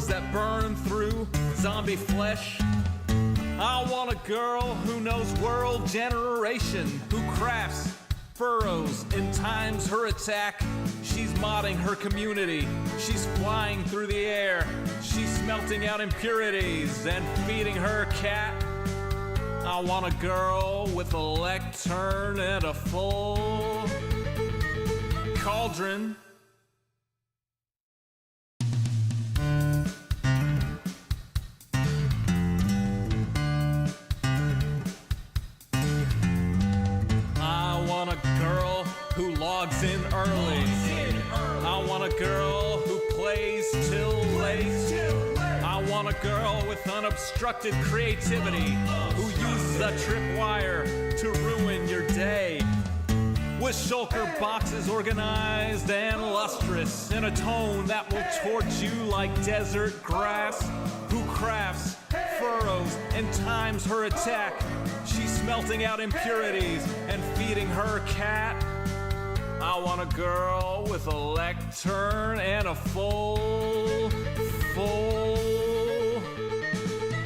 arms that burn through zombie flesh. I want a girl who knows world generation, who crafts furrows and times her attack. She's modding her community. She's flying through the air. She's smelting out impurities and feeding her cat. I want a girl with a lectern and a full cauldron. I want a girl who logs in early. I want a girl who plays till late. I want a girl with unobstructed creativity, who uses a tripwire to ruin your day. With shulker boxes organized and lustrous, in a tone that will torch you like desert grass. Who crafts furrows and times her attack. She's smelting out impurities and feeding her cat. I want a girl with a lectern and a full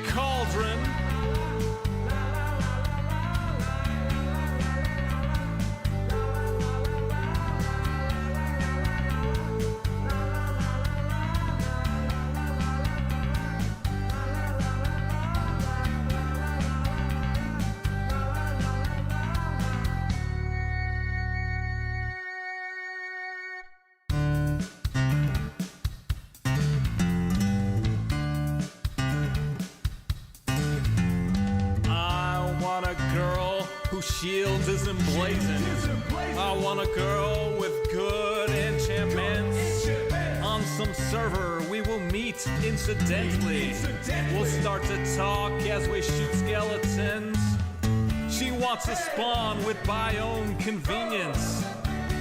cauldron. Whose shield is emblazoned. I want a girl with good enchantments. On some server we will meet incidentally. We'll start to talk as we shoot skeletons. She wants a spawn with biome convenience.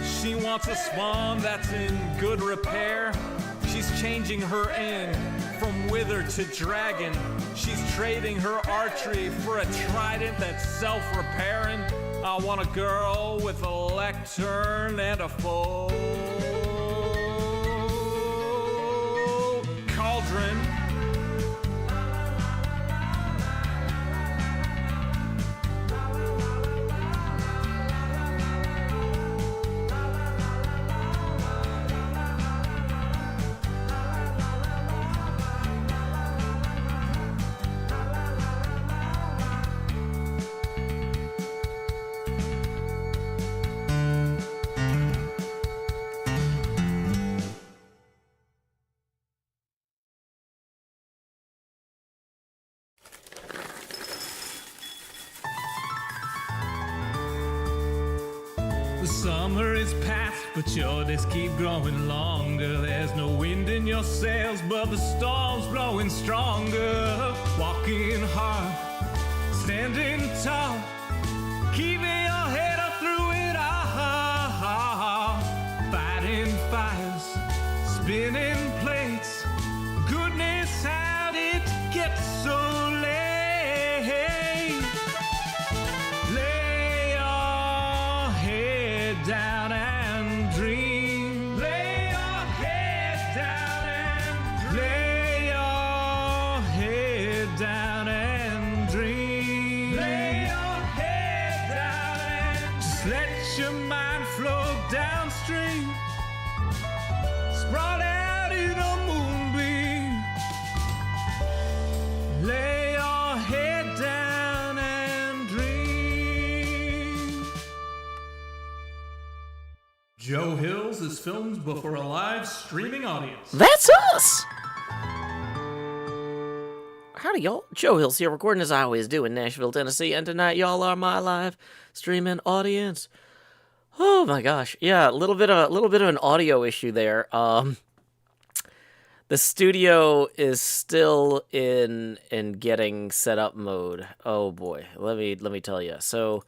She wants a spawn that's in good repair. She's changing her end from wither to dragon. She's trading her archery for a trident that's self-repairing. I want a girl with a lectern and a full cauldron. Summer is past, but your days keep growing longer. There's no wind in your sails, but the storm's blowing stronger. Walking hard, standing tall, keeping your head up through it all. Fighting fires, spinning plates. Goodness, how did it get so late? Down and dream. Lay your head down and lay your head down and dream. Lay your head down and just let your mind flow downstream. Sprawled out in a moonbeam. Lay your head down and dream. Joe Hills is filmed before a live streaming audience. That's us! Howdy, y'all. Joe Hills here, recording as I always do in Nashville, Tennessee, and tonight y'all are my live streaming audience. Oh my gosh, yeah, a little bit of an audio issue there. The studio is still in getting set up mode. Oh boy, let me tell you. So,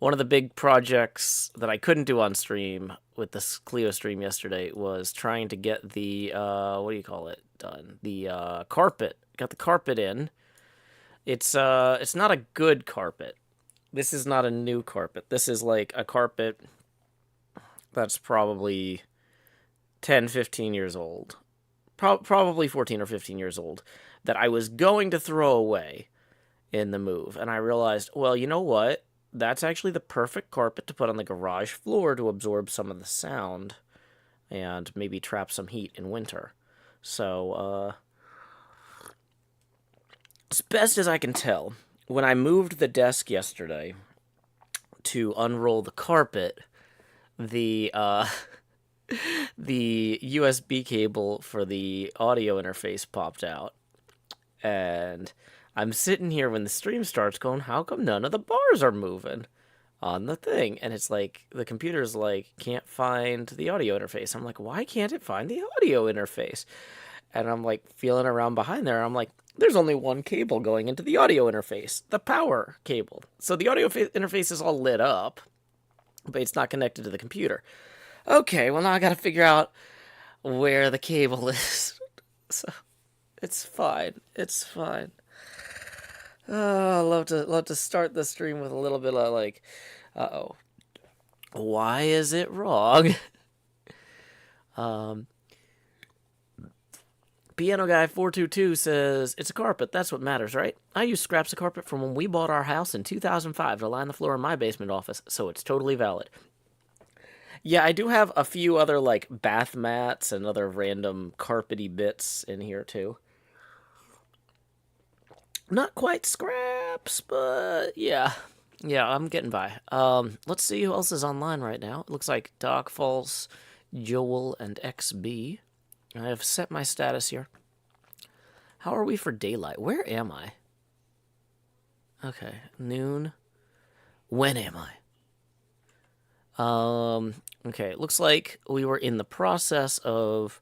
one of the big projects that I couldn't do on stream with this Clio stream yesterday was trying to get the, done. The carpet. Got the carpet in. It's not a good carpet. This is not a new carpet. This is like a carpet that's probably 10, 15 years old. probably 14 or 15 years old, that I was going to throw away in the move. And I realized, well, you know what? That's actually the perfect carpet to put on the garage floor to absorb some of the sound and maybe trap some heat in winter. So, as best as I can tell, when I moved the desk yesterday to unroll the carpet, the the USB cable for the audio interface popped out. And I'm sitting here when the stream starts going, how come none of the bars are moving on the thing? And it's like, the computer's like, can't find the audio interface. I'm like, why can't it find the audio interface? And I'm like feeling around behind there. I'm like, there's only one cable going into the audio interface, the power cable. So the audio interface is all lit up, but it's not connected to the computer. Okay, well now I gotta figure out where the cable is. So it's fine. It's fine. Oh, I love to start the stream with a little bit of like, uh-oh. Why is it wrong? Piano Guy 422 says, it's a carpet, that's what matters, right? I used scraps of carpet from when we bought our house in 2005 to line the floor in my basement office, so it's totally valid. Yeah, I do have a few other, like, bath mats and other random carpety bits in here, too. Not quite scraps, but yeah. Yeah, I'm getting by. Let's see who else is online right now. It looks like Doc False, Joel, and XB. I have set my status here. How are we for daylight? Where am I? Okay, noon. When am I? Okay, it looks like we were in the process of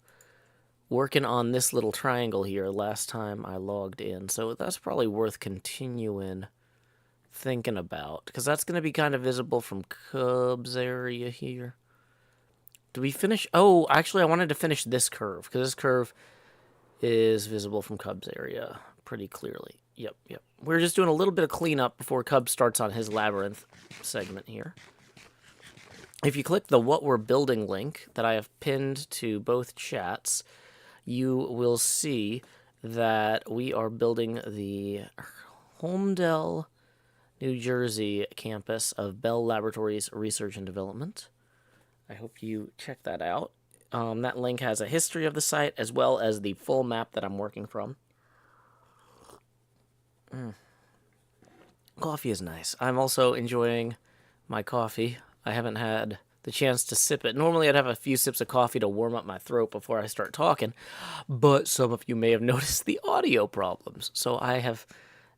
working on this little triangle here last time I logged in, so that's probably worth continuing thinking about, because that's going to be kind of visible from Cub's area here. Do we finish? Oh, actually, I wanted to finish this curve, because this curve is visible from Cub's area pretty clearly. Yep. We're just doing a little bit of cleanup before Cub starts on his labyrinth segment here. If you click the What We're Building link that I have pinned to both chats, you will see that we are building the Holmdel, New Jersey campus of Bell Laboratories Research and Development. I hope you check that out. That link has a history of the site as well as the full map that I'm working from. Coffee is nice. I'm also enjoying my coffee. I haven't had the chance to sip it. Normally I'd have a few sips of coffee to warm up my throat before I start talking, but some of you may have noticed the audio problems, so I have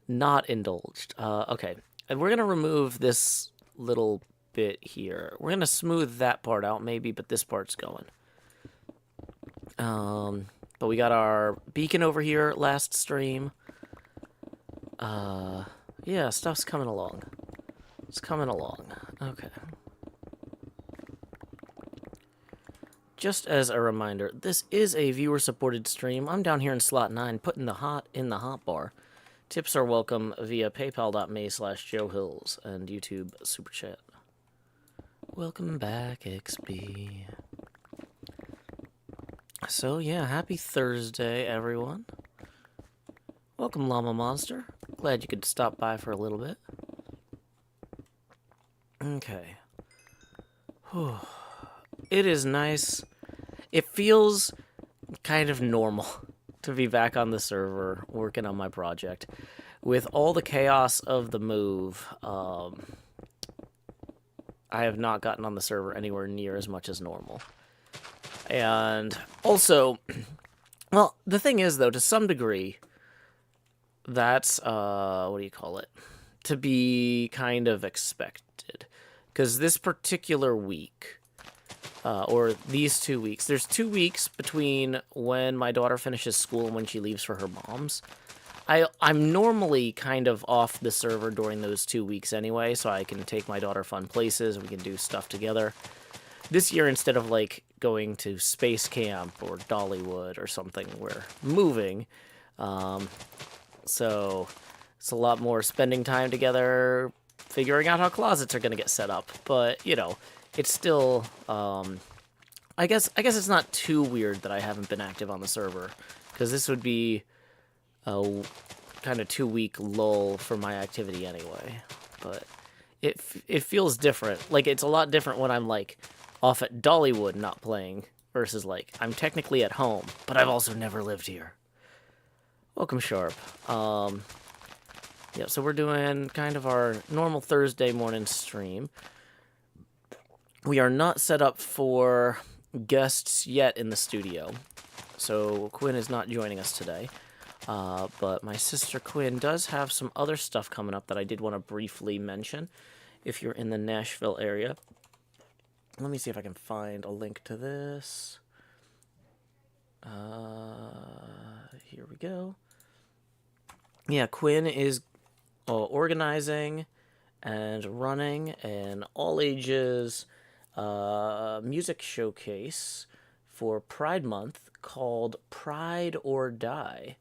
not indulged. Okay, and we're going to remove this little bit here. We're going to smooth that part out maybe, but this part's going. But we got our beacon over here last stream. Yeah, stuff's coming along. It's coming along. Okay. Just as a reminder, this is a viewer-supported stream. I'm down here in slot 9, putting the hot in the hot bar. Tips are welcome via paypal.me/JoeHills and YouTube Super Chat. Welcome back, XB. So, yeah, happy Thursday, everyone. Welcome, Llama Monster. Glad you could stop by for a little bit. Okay. Whew. It is nice. It feels kind of normal to be back on the server working on my project. With all the chaos of the move, I have not gotten on the server anywhere near as much as normal. And also, well, the thing is, though, to some degree, that's, what do you call it? To be kind of expected. Because this particular week, or these 2 weeks. There's 2 weeks between when my daughter finishes school and when she leaves for her mom's. I'm normally kind of off the server during those 2 weeks anyway, so I can take my daughter fun places, we can do stuff together. This year, instead of, like, going to Space Camp or Dollywood or something, we're moving. So it's a lot more spending time together, figuring out how closets are going to get set up. But, you know, it's still I guess it's not too weird that I haven't been active on the server, because this would be a kind of 2-week lull for my activity anyway. But it feels different. Like, it's a lot different when I'm, like, off at Dollywood not playing, versus, like, I'm technically at home, but I've also never lived here. Welcome, Sharp. Yeah, so we're doing kind of our normal Thursday morning stream. We are not set up for guests yet in the studio, so Quinn is not joining us today. But my sister Quinn does have some other stuff coming up that I did want to briefly mention. If you're in the Nashville area, let me see if I can find a link to this. Here we go. Yeah, Quinn is organizing and running an all-ages music showcase for Pride Month called Pride or Die.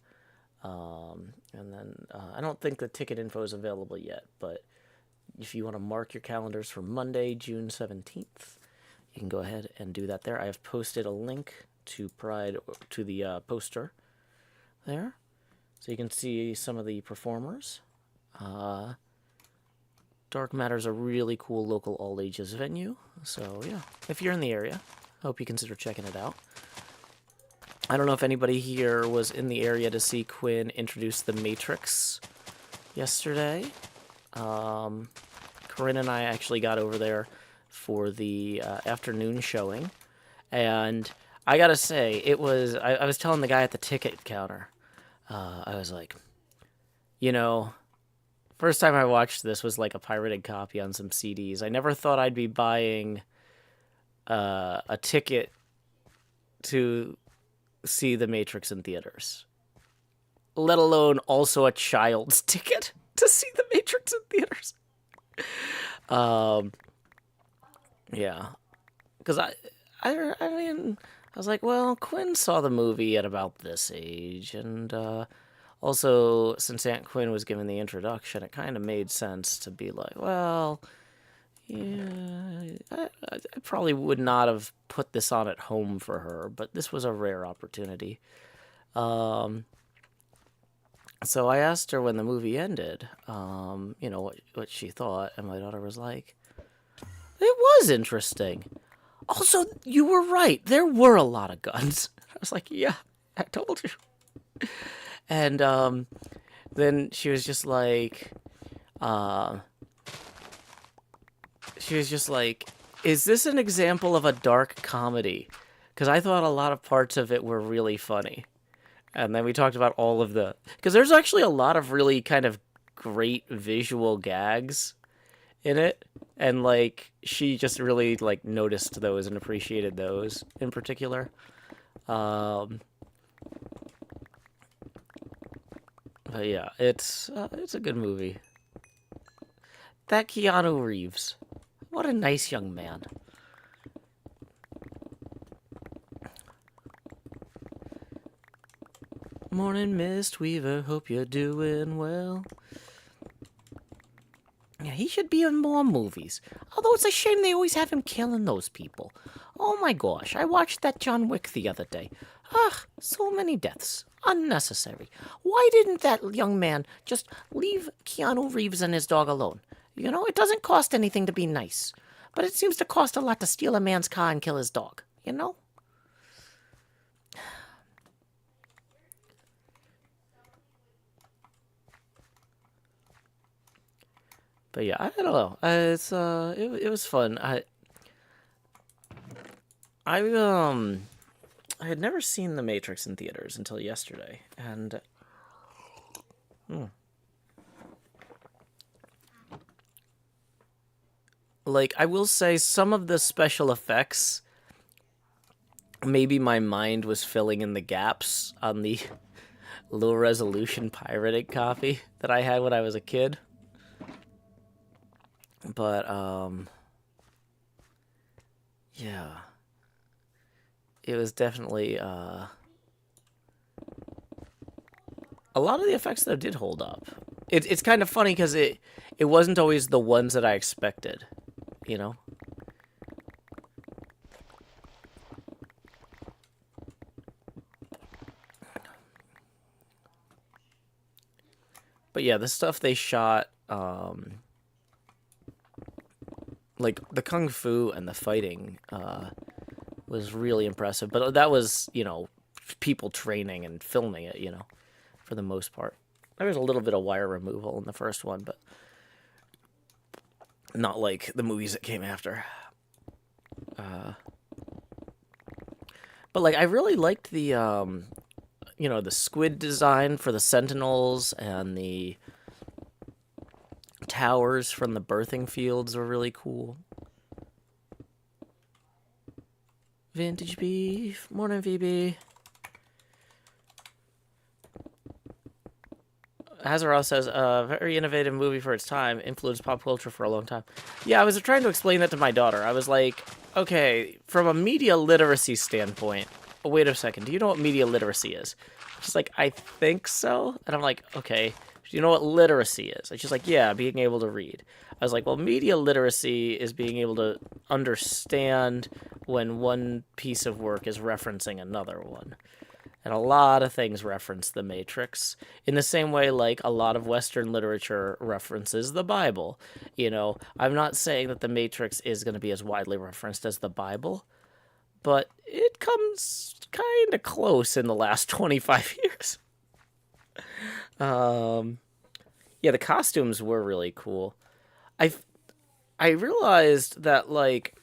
And then I don't think the ticket info is available yet, but if you want to mark your calendars for Monday, June 17th, you can go ahead and do that there. I have posted a link to the poster there, so you can see some of the performers. Dark Matter's a really cool local all-ages venue, so yeah, if you're in the area, I hope you consider checking it out. I don't know if anybody here was in the area to see Quinn introduce The Matrix yesterday. Corinne and I actually got over there for the afternoon showing, and I gotta say, it was, I was telling the guy at the ticket counter, I was like, you know, first time I watched this was like a pirated copy on some CDs. I never thought I'd be buying a ticket to see The Matrix in theaters, let alone also a child's ticket to see The Matrix in theaters. Yeah, because I mean, I was like, well, Quinn saw the movie at about this age, and also, since Aunt Quinn was given the introduction, it kind of made sense to be like, well, yeah, I probably would not have put this on at home for her, but this was a rare opportunity. So I asked her when the movie ended, you know, what she thought, and my daughter was like, it was interesting. Also, you were right. There were a lot of guns. I was like, yeah, I told you. And then she was just like, is this an example of a dark comedy? Because I thought a lot of parts of it were really funny. And then we talked about all of because there's actually a lot of really kind of great visual gags in it. And, like, she just really, like, noticed those and appreciated those in particular. But yeah, it's a good movie. That Keanu Reeves. What a nice young man. Morning, Mist Weaver. Hope you're doing well. Yeah, he should be in more movies. Although it's a shame they always have him killing those people. Oh my gosh, I watched that John Wick the other day. Ugh, so many deaths. Unnecessary. Why didn't that young man just leave Keanu Reeves and his dog alone? You know, it doesn't cost anything to be nice. But it seems to cost a lot to steal a man's car and kill his dog. You know? But yeah, I don't know. It was fun. I had never seen The Matrix in theaters until yesterday, and like, I will say some of the special effects, maybe my mind was filling in the gaps on the low resolution pirated copy that I had when I was a kid. But, yeah. It was definitely, a lot of the effects, though, did hold up. It's kind of funny, because it wasn't always the ones that I expected, you know? But yeah, the stuff they shot, like the kung fu and the fighting, was really impressive. But that was, people training and filming it, for the most part. There was a little bit of wire removal in the first one, but not like the movies that came after. But like, I really liked the, the squid design for the sentinels, and the towers from the birthing fields were really cool. Vintage beef, morning VB. Hazaroth says, very innovative movie for its time, influenced pop culture for a long time. Yeah, I was trying to explain that to my daughter. I was like, okay, from a media literacy standpoint, wait a second, do you know what media literacy is? She's like, I think so. And I'm like, okay, do you know what literacy is? And she's like, yeah, being able to read. I was like, well, media literacy is being able to understand when one piece of work is referencing another one. And a lot of things reference the Matrix in the same way, like a lot of Western literature references the Bible. I'm not saying that the Matrix is going to be as widely referenced as the Bible, but it comes kind of close in the last 25 years. Yeah, the costumes were really cool. I realized that, like,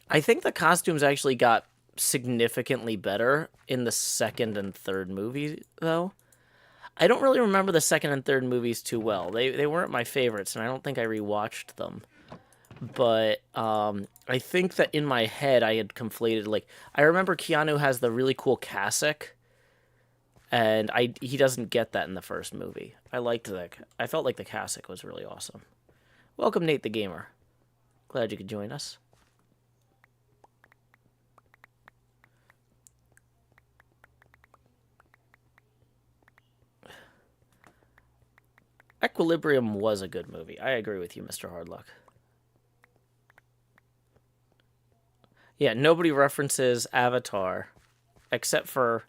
I think the costumes actually got significantly better in the second and third movie, though. I don't really remember the second and third movies too well. They weren't my favorites, and I don't think I rewatched them. But I think that in my head I had conflated, like, I remember Keanu has the really cool cassock, and he doesn't get that in the first movie. I felt like the cassock was really awesome. Welcome, Nate the Gamer. Glad you could join us. Equilibrium was a good movie. I agree with you, Mr. Hardluck. Yeah, nobody references Avatar except for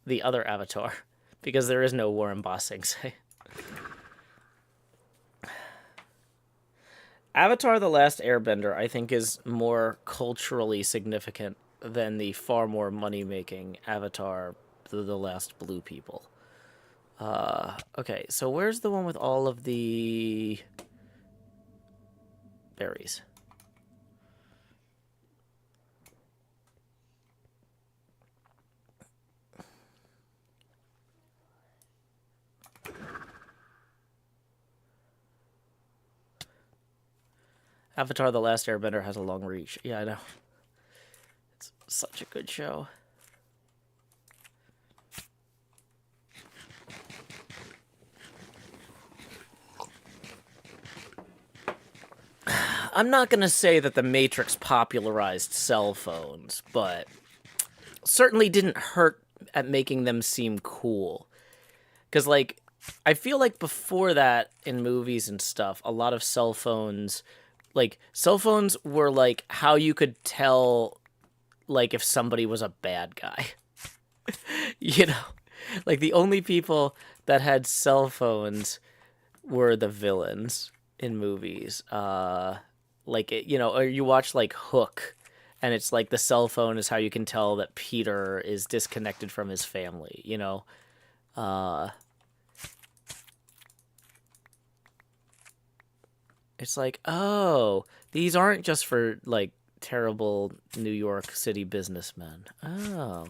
the other Avatar, because there is no Warren Bossing say. Avatar The Last Airbender, I think, is more culturally significant than the far more money-making Avatar The Last Blue People. Okay, so where's the one with all of the berries? Avatar The Last Airbender has a long reach. Yeah, I know. It's such a good show. I'm not going to say that the Matrix popularized cell phones, but certainly didn't hurt at making them seem cool. Because, like, I feel like before that, in movies and stuff, a lot of cell phones were, like, how you could tell, like, if somebody was a bad guy. Like, the only people that had cell phones were the villains in movies. Or you watch, like, Hook, and it's like the cell phone is how you can tell that Peter is disconnected from his family, It's like, oh, these aren't just for, like, terrible New York City businessmen. Oh.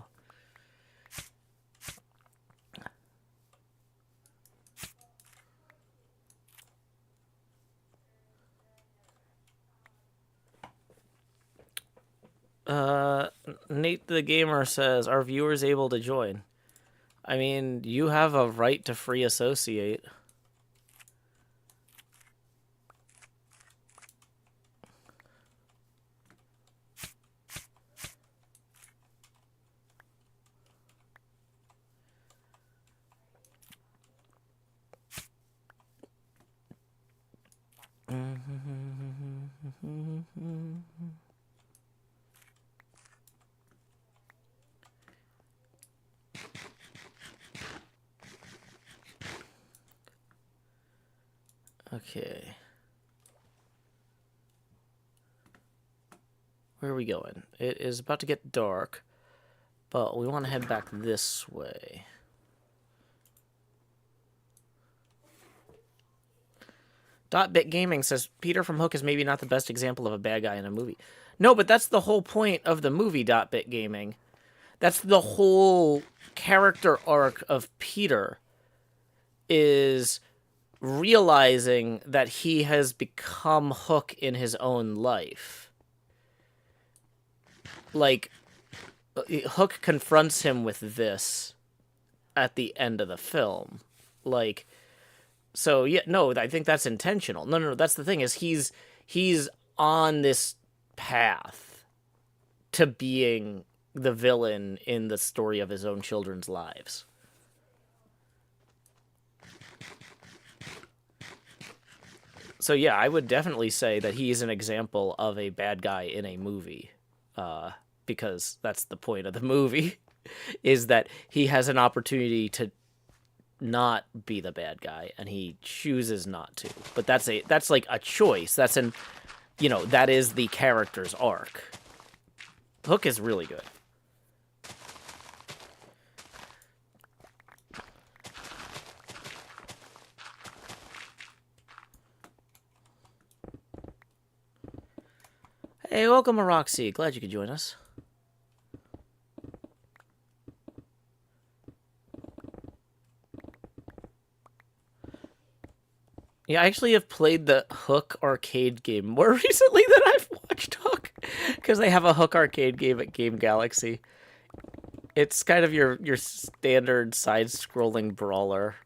Nate the Gamer says, are viewers able to join? I mean, you have a right to free associate. Okay. Where are we going? It is about to get dark, but we want to head back this way. Dot-Bit Gaming says, Peter from Hook is maybe not the best example of a bad guy in a movie. No, but that's the whole point of the movie Dot-Bit Gaming. That's the whole character arc of Peter, is realizing that he has become Hook in his own life. Like, Hook confronts him with this at the end of the film. Like, so yeah, no, I think that's intentional. No, that's the thing, is he's on this path to being the villain in the story of his own children's lives. So yeah, I would definitely say that he's an example of a bad guy in a movie, because that's the point of the movie, is that he has an opportunity to not be the bad guy, and he chooses not to. But that's like a choice. That's that is the character's arc. Hook is really good. Hey, welcome, Roxy. Glad you could join us. Yeah, I actually have played the Hook arcade game more recently than I've watched Hook, because they have a Hook arcade game at Game Galaxy. It's kind of your standard side-scrolling brawler.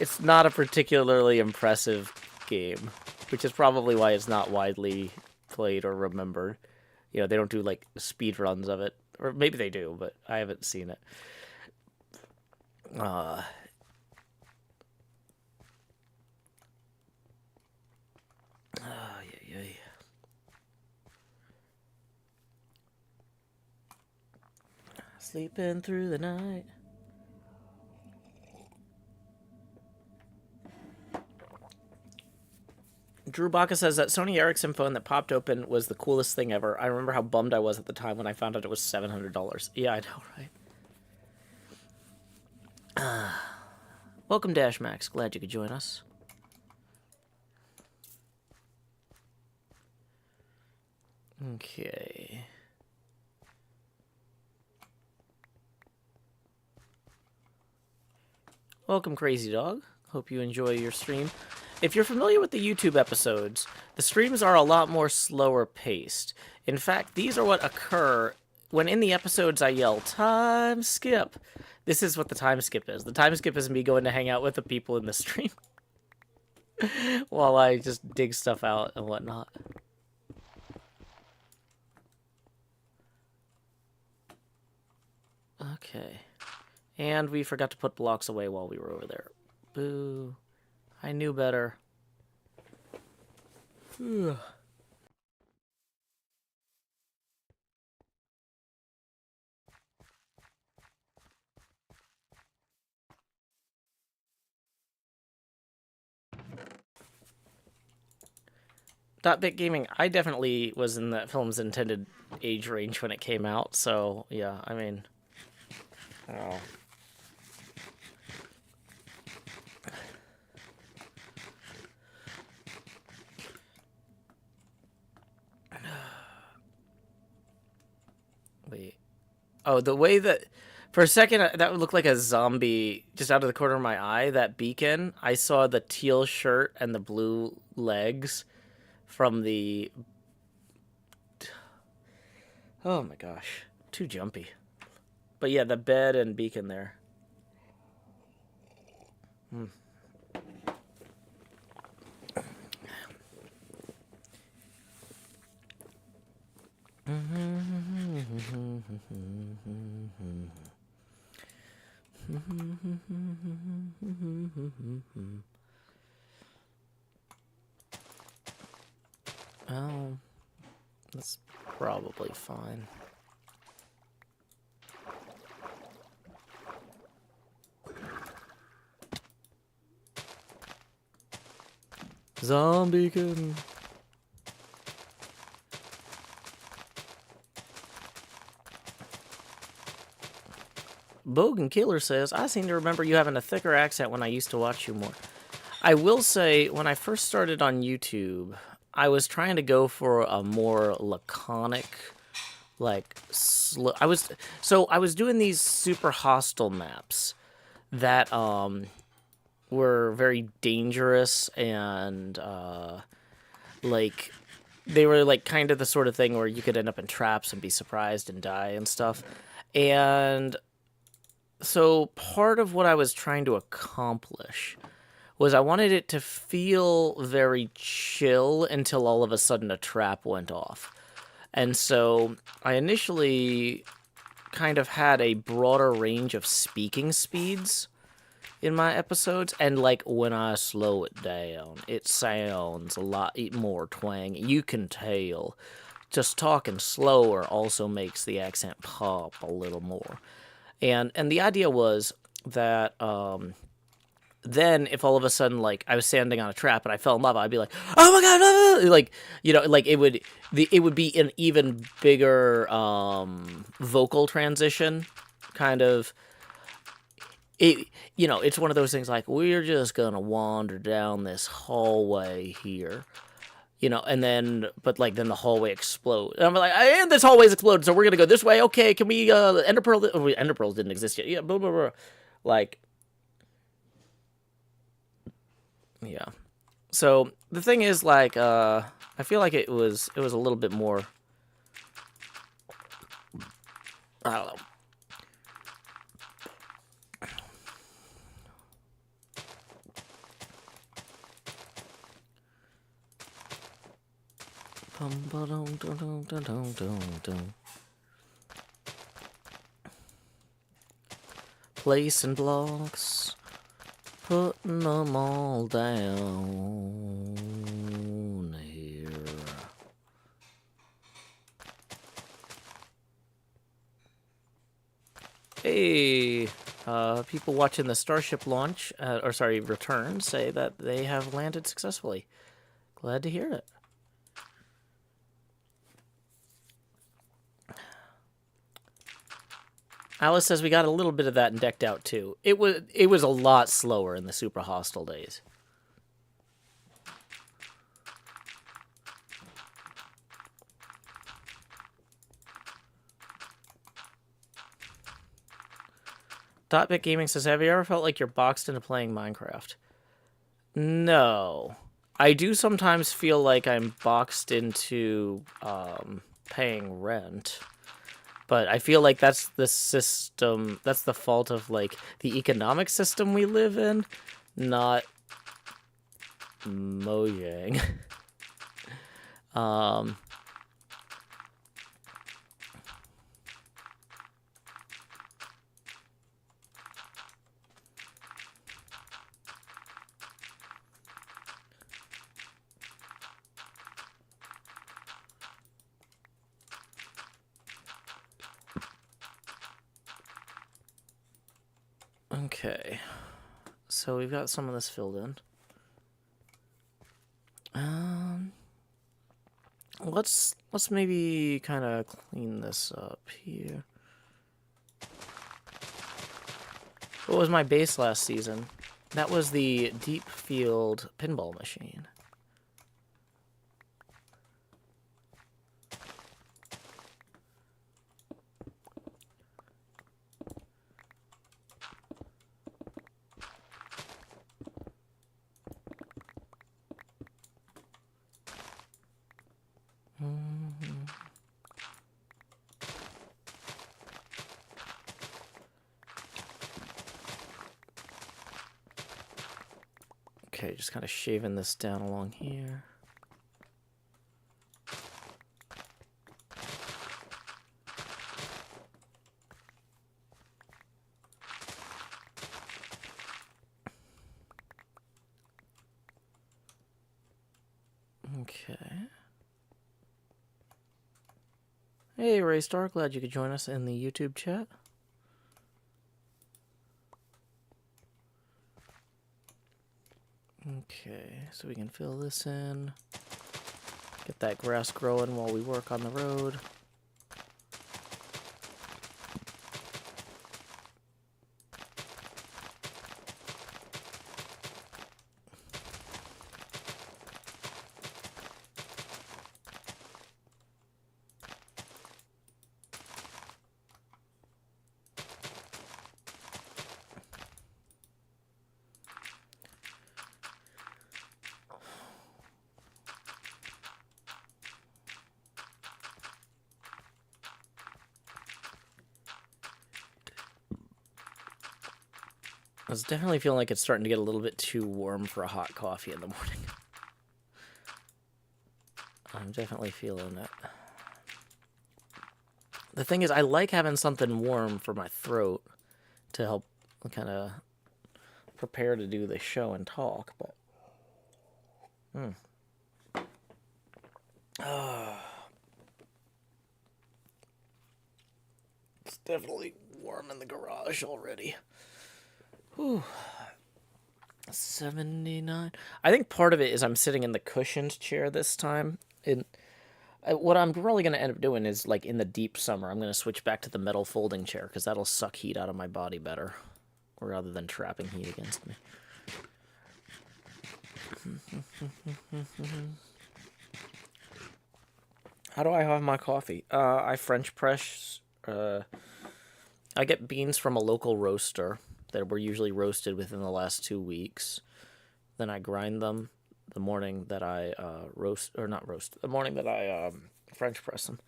It's not a particularly impressive game, which is probably why it's not widely played or remembered. They don't do, like, speed runs of it. Or maybe they do, but I haven't seen it. Sleeping through the night. Drew Baca says that Sony Ericsson phone that popped open was the coolest thing ever. I remember how bummed I was at the time when I found out it was $700. Yeah, I know, right? Welcome, Dash Max. Glad you could join us. Okay. Welcome, Crazy Dog. Hope you enjoy your stream. If you're familiar with the YouTube episodes, the streams are a lot more slower paced. In fact, these are what occur when in the episodes I yell, time skip. This is what the time skip is. The time skip is me going to hang out with the people in the stream while I just dig stuff out and whatnot. Okay. And we forgot to put blocks away while we were over there. Boo. I knew better. Dot-Bit Gaming, I definitely was in that film's intended age range when it came out, so yeah, I mean... Oh. Wait. Oh, the way that... For a second, that would look like a zombie just out of the corner of my eye. That beacon, I saw the teal shirt and the blue legs from the... Oh my gosh. Too jumpy. But yeah, the bed and beacon there. Oh, that's probably fine. Zombie kitten. Bogan Killer says, I seem to remember you having a thicker accent when I used to watch you more. I will say, when I first started on YouTube, I was trying to go for a more laconic, like, I was doing these super hostile maps that, were very dangerous and, like, they were, like, kind of the sort of thing where you could end up in traps and be surprised and die and stuff. And so part of what I was trying to accomplish was I wanted it to feel very chill until all of a sudden a trap went off. And so I initially kind of had a broader range of speaking speeds in my episodes, and like when I slow it down, it sounds a lot more twang. You can tell. Just talking slower also makes the accent pop a little more. And the idea was that then if all of a sudden like I was standing on a trap and I fell in lava, I'd be like, "Oh my god!" Like, you know, like it would be an even bigger vocal transition, kind of. It, you know, it's one of those things like, we're just gonna wander down this hallway here, you know, and then, but like, then the hallway explodes. And I'm like, and this hallway's exploded, so we're gonna go this way. Okay, can we, Ender Pearl, Ender Pearls didn't exist yet. Yeah, blah, blah, blah. Like, yeah. So, the thing is, like, I feel like it was a little bit more, I don't know. Placing blocks, putting them all down here. Hey, people watching the Starship launch, or sorry, return, say that they have landed successfully. Glad to hear it. Alice says we got a little bit of that in Decked Out too. It was a lot slower in the super hostile days. Dotbit Gaming says, have you ever felt like you're boxed into playing Minecraft? No. I do sometimes feel like I'm boxed into paying rent. But I feel like that's the system, that's the fault of, like, the economic system we live in, not Mojang. Okay, so we've got some of this filled in. Let's maybe kind of clean this up here. What was my base last season? That was the Deep Field pinball machine. Okay, just kind of shaving this down along here. Okay. Hey, Ray Star, glad you could join us in the YouTube chat. Okay, so we can fill this in. Get that grass growing while we work on the road. I was definitely feeling like it's starting to get a little bit too warm for a hot coffee in the morning. I'm definitely feeling it. The thing is, I like having something warm for my throat to help kind of prepare to do the show and talk, but... It's definitely warm in the garage already. Whew. 79. I think part of it is I'm sitting in the cushioned chair this time. And what I'm probably going to end up doing is, like, in the deep summer, I'm going to switch back to the metal folding chair, because that'll suck heat out of my body better, rather than trapping heat against me. How do I have my coffee? I French press. I get beans from a local roaster that were usually roasted within the last 2 weeks. Then I grind them the morning that I the morning that I French press them.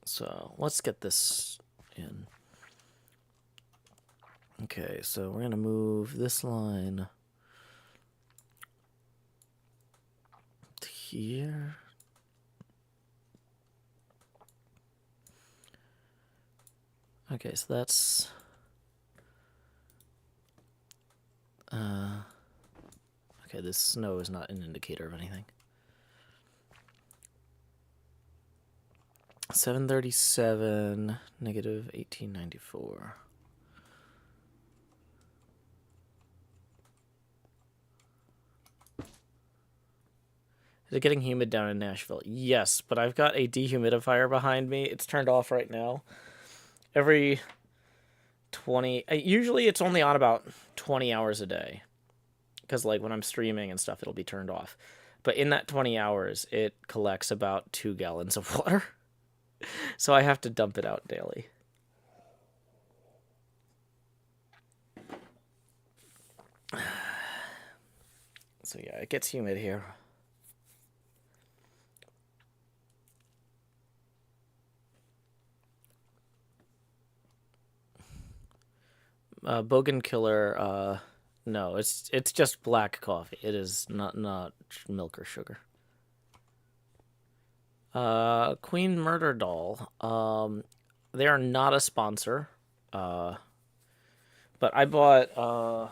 So let's get this in. Okay, so we're gonna move this line to here. Okay, so that's okay, this snow is not an indicator of anything. 737, negative 1894. Is it getting humid down in Nashville? Yes, but I've got a dehumidifier behind me. It's turned off right now. Every 20... Usually it's only on about 20 hours a day. Because, like, when I'm streaming and stuff, it'll be turned off. But in that 20 hours, it collects about 2 gallons of water. So I have to dump it out daily. So yeah, it gets humid here. Bogan Killer, no, it's just black coffee. It is not milk or sugar. Queen Murder Doll. They are not a sponsor. But I bought, I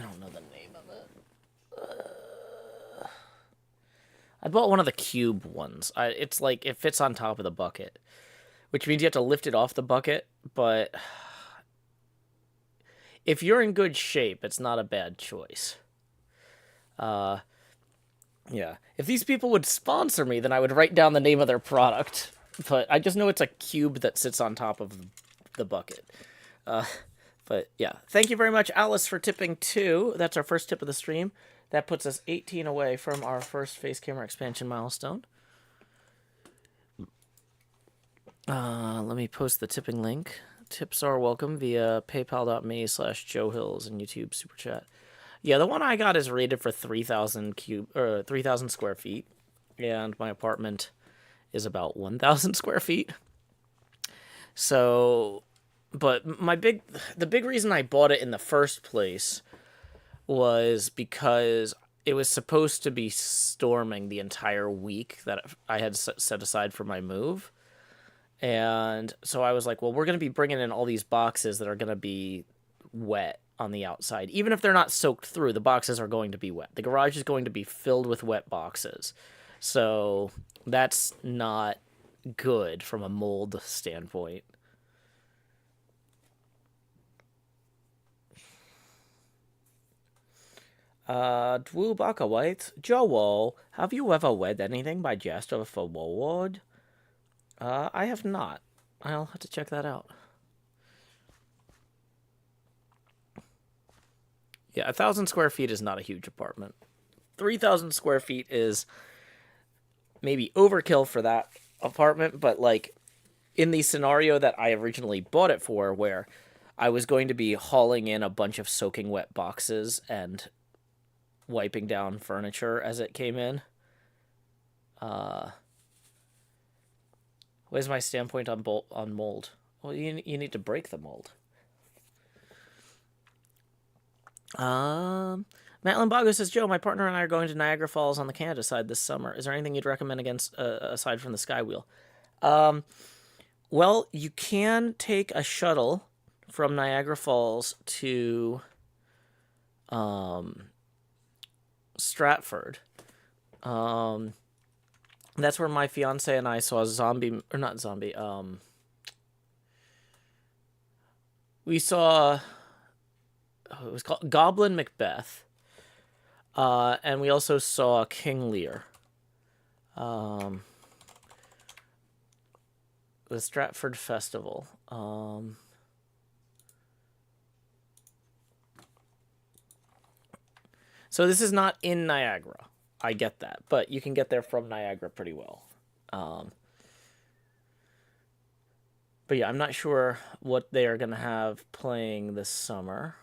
don't know the name of it. I bought one of the cube ones. It's like, it fits on top of the bucket, which means you have to lift it off the bucket, but if you're in good shape, it's not a bad choice. Yeah. If these people would sponsor me, then I would write down the name of their product. But I just know it's a cube that sits on top of the bucket. But yeah. Thank you very much, Alice, for tipping 2. That's our first tip of the stream. That puts us 18 away from our first face camera expansion milestone. Let me post the tipping link. Tips are welcome via paypal.me/Joe Hills and YouTube Super Chat. Yeah, the one I got is rated for 3,000 square feet, and my apartment is about 1,000 square feet. So, but the big reason I bought it in the first place was because it was supposed to be storming the entire week that I had set aside for my move. And so I was like, well, we're going to be bringing in all these boxes that are going to be wet on the outside. Even if they're not soaked through, the boxes are going to be wet. The garage is going to be filled with wet boxes. So that's not good from a mold standpoint. Dwu Bakawait, Joel, have you ever read anything by Jasper Forward? I have not. I'll have to check that out. Yeah, 1,000 square feet is not a huge apartment. 3,000 square feet is maybe overkill for that apartment, but like in the scenario that I originally bought it for, where I was going to be hauling in a bunch of soaking wet boxes and wiping down furniture as it came in. Where's my standpoint on mold? Well, you need to break the mold. Matt Limbago says, Joe, my partner and I are going to Niagara Falls on the Canada side this summer. Is there anything you'd recommend against aside from the Skywheel? Well, you can take a shuttle from Niagara Falls to Stratford. That's where my fiance and I saw we saw, it was called Goblin Macbeth. And we also saw King Lear. The Stratford Festival. So this is not in Niagara. I get that. But you can get there from Niagara pretty well. But yeah, I'm not sure what they are going to have playing this summer.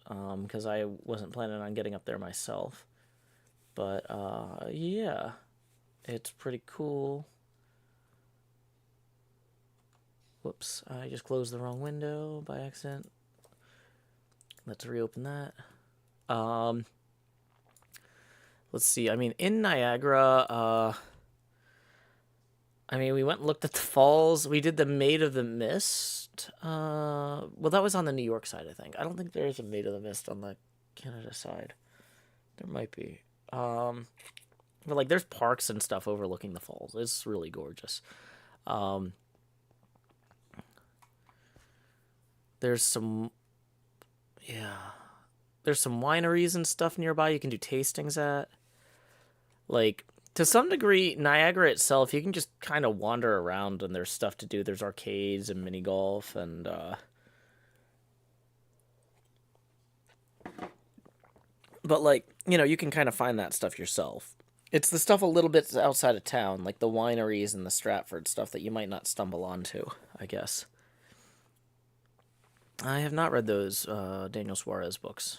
Because I wasn't planning on getting up there myself. But yeah, it's pretty cool. Whoops, I just closed the wrong window by accident. Let's reopen that. Let's see. I mean, in Niagara, I mean, we went and looked at the falls. We did the Maid of the Mist. Well, that was on the New York side, I think. I don't think there's a Maid of the Mist on the Canada side. There might be. But like, there's parks and stuff overlooking the falls. It's really gorgeous. There's some, yeah. There's some wineries and stuff nearby you can do tastings at. Like, to some degree, Niagara itself, you can just kind of wander around and there's stuff to do. There's arcades and mini golf and, but, like, you know, you can kind of find that stuff yourself. It's the stuff a little bit outside of town, like the wineries and the Stratford stuff that you might not stumble onto, I guess. I have not read those Daniel Suarez books.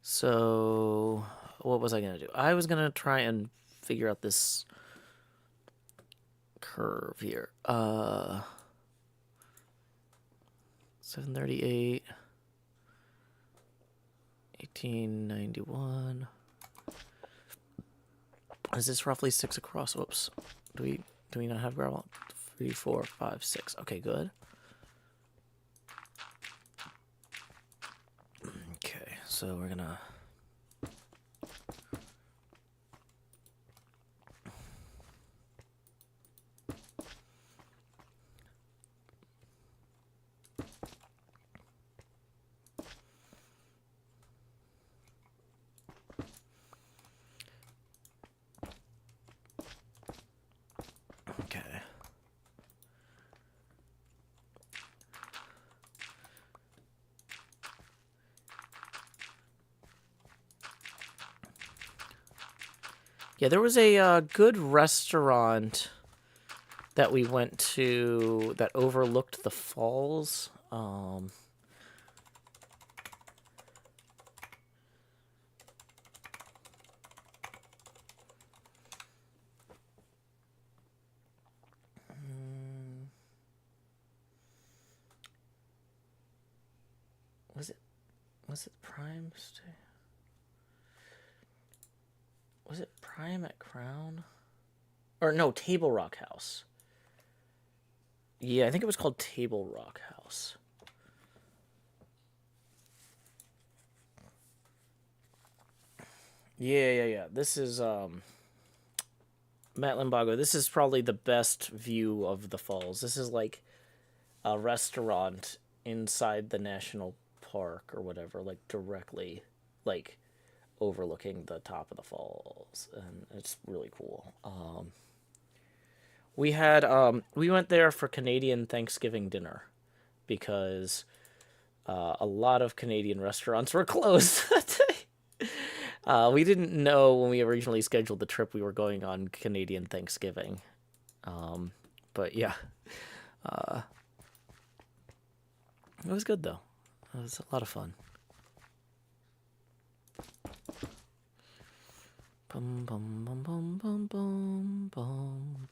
So, what was I going to do? I was going to try and figure out this curve here. 738, 1891. Is this roughly 6 across? Whoops. Do we not have gravel? 3, 4, 5, 6. Okay, good. Okay, so we're gonna. Okay. Yeah, there was a good restaurant that we went to that overlooked the falls. Was it Prime Stay? Was it Prime at Crown? Or no, Table Rock House. Yeah, I think it was called Table Rock House. Yeah. This is Matt Limbago, this is probably the best view of the falls. This is like a restaurant inside the national park or whatever, like directly, like overlooking the top of the falls, and it's really cool. We went there for Canadian Thanksgiving dinner because a lot of Canadian restaurants were closed that day. We didn't know when we originally scheduled the trip we were going on Canadian Thanksgiving. But yeah, it was good though. It was a lot of fun. Bum, bum, bum, bum, bum, bum, bum.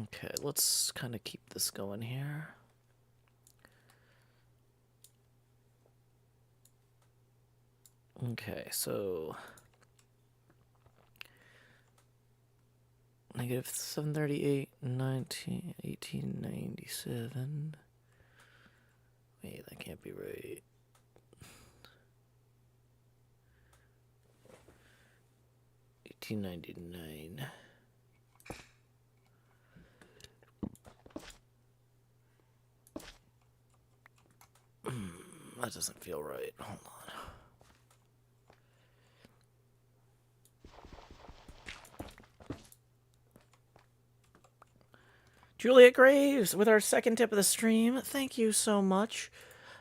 Okay, let's kind of keep this going here. Okay, so negative 738, 19, 1897. Wait, that can't be right. 1899. That doesn't feel right. Hold on. Juliet Graves with our second tip of the stream. Thank you so much.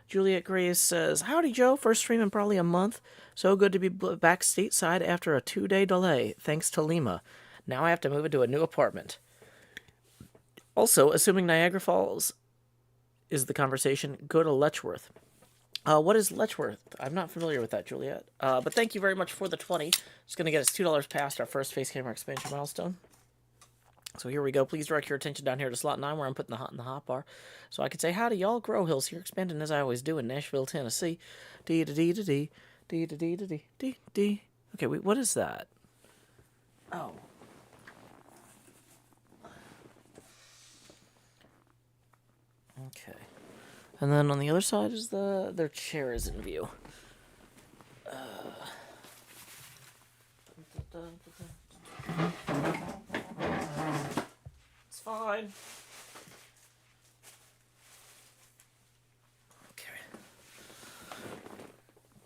Juliet Graves says, "Howdy, Joe. First stream in probably a month. So good to be back stateside after a 2-day delay, thanks to Lima. Now I have to move into a new apartment. Also, assuming Niagara Falls is the conversation, go to Letchworth." What is Letchworth? I'm not familiar with that, Juliet. But thank you very much for the 20. It's going to get us $2 past our first face camera expansion milestone. So here we go. Please direct your attention down here to slot 9 where I'm putting the hot in the hot bar. So I can say, howdy, y'all. Grow Hills here, expanding as I always do in Nashville, Tennessee. D-da-dee-da-dee. D-da-dee-da-dee. Okay, wait, what is that? Oh. Okay. And then on the other side is their chair is in view. It's fine. Okay.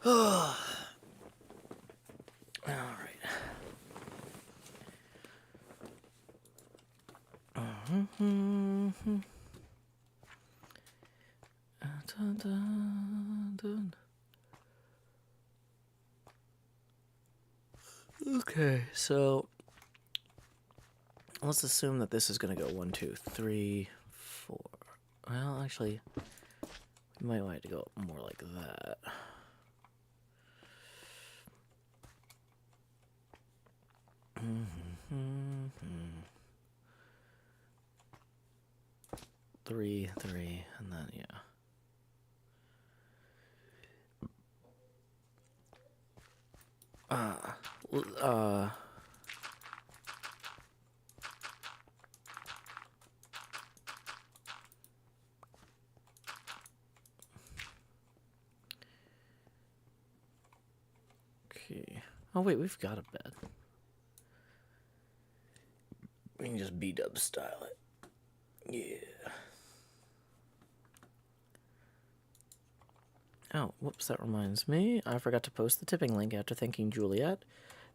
All right. Dun, dun, dun. Okay, so let's assume that this is going to go 1, 2, 3, 4. Well, actually, we might want it to go more like that. Three, and then, yeah. Okay. Oh, wait, we've got a bed. We can just B-dub style it. Yeah. Oh, whoops, that reminds me. I forgot to post the tipping link after thanking Juliet.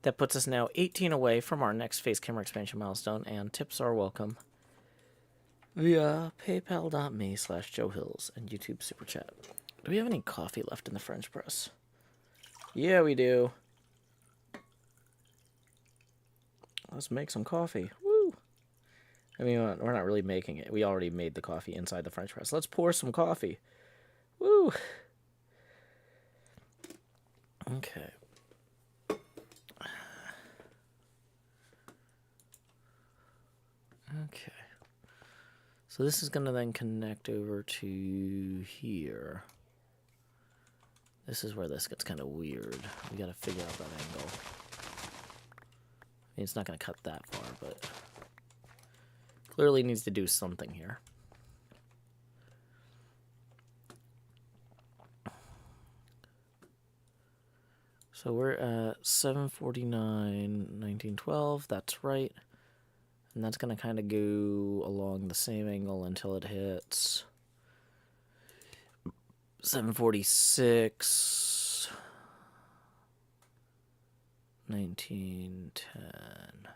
That puts us now 18 away from our next face camera expansion milestone, and tips are welcome via paypal.me/Joe Hills and YouTube Super Chat. Do we have any coffee left in the French press? Yeah, we do. Let's make some coffee. Woo! I mean, we're not really making it. We already made the coffee inside the French press. Let's pour some coffee. Woo! Okay. Okay. So this is going to then connect over to here. This is where this gets kind of weird. We got to figure out that angle. I mean, it's not going to cut that far, but clearly needs to do something here. So we're at 749, 1912. That's right. And that's going to kind of go along the same angle until it hits 746, 1910.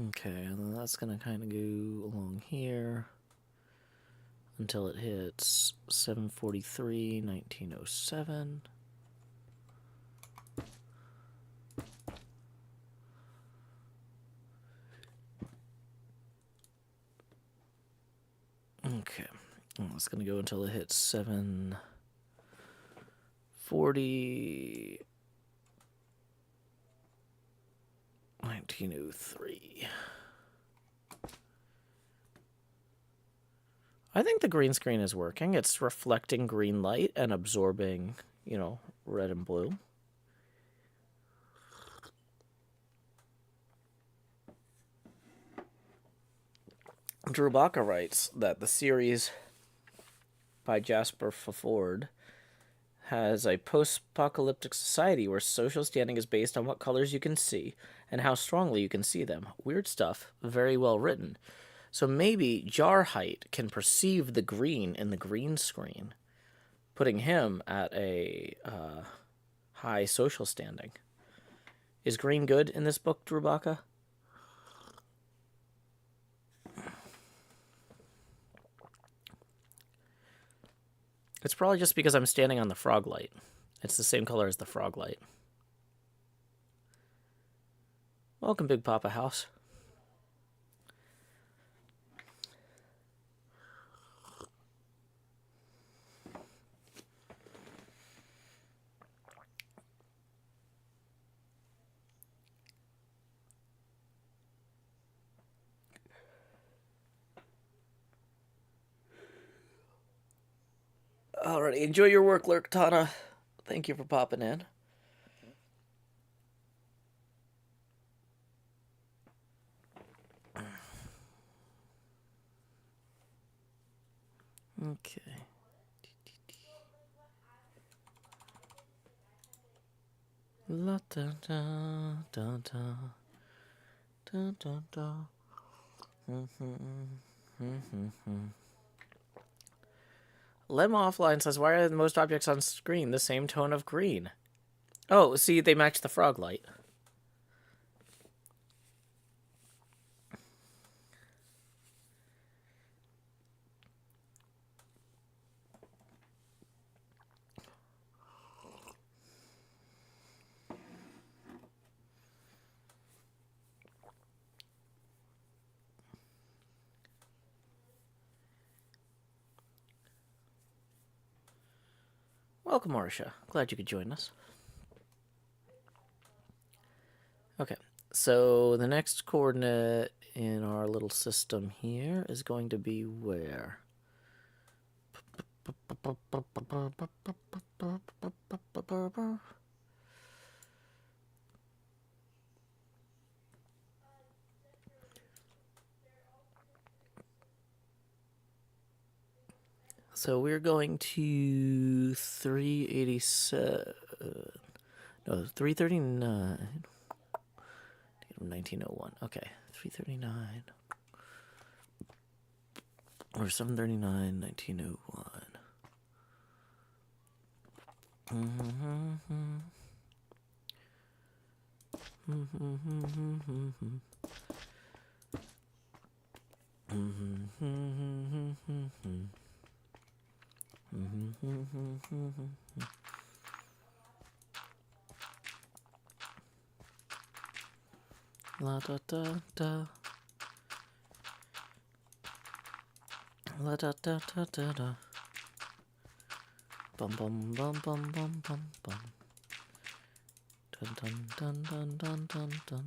Okay, and then that's going to kind of go along here until it hits 743, 1907. Okay, well, it's going to go until it hits 740, 1903. I think the green screen is working. It's reflecting green light and absorbing, you know, red and blue. Drew Baca writes that the series by Jasper Ford has a post-apocalyptic society where social standing is based on what colors you can see and how strongly you can see them. Weird stuff, very well written. So maybe Jarheight can perceive the green in the green screen, putting him at a high social standing. Is green good in this book, Drew Baca? It's probably just because I'm standing on the frog light. It's the same color as the frog light. Welcome, Big Papa House. Alrighty, enjoy your work, Lurk Tana. Thank you for popping in. Okay. La da da da da da da da. Lem Offline says, why are most objects on screen the same tone of green? Oh, see, they match the frog light. Welcome, Marsha. Glad you could join us. Okay, so the next coordinate in our little system here is going to be where? So we're going to 387, no, 339, 1901, okay, 339, or 739, 1901. La da da da. La da da da da da. Bum bum bum bum bum bum bum. Dun dun dun dun dun dun dun.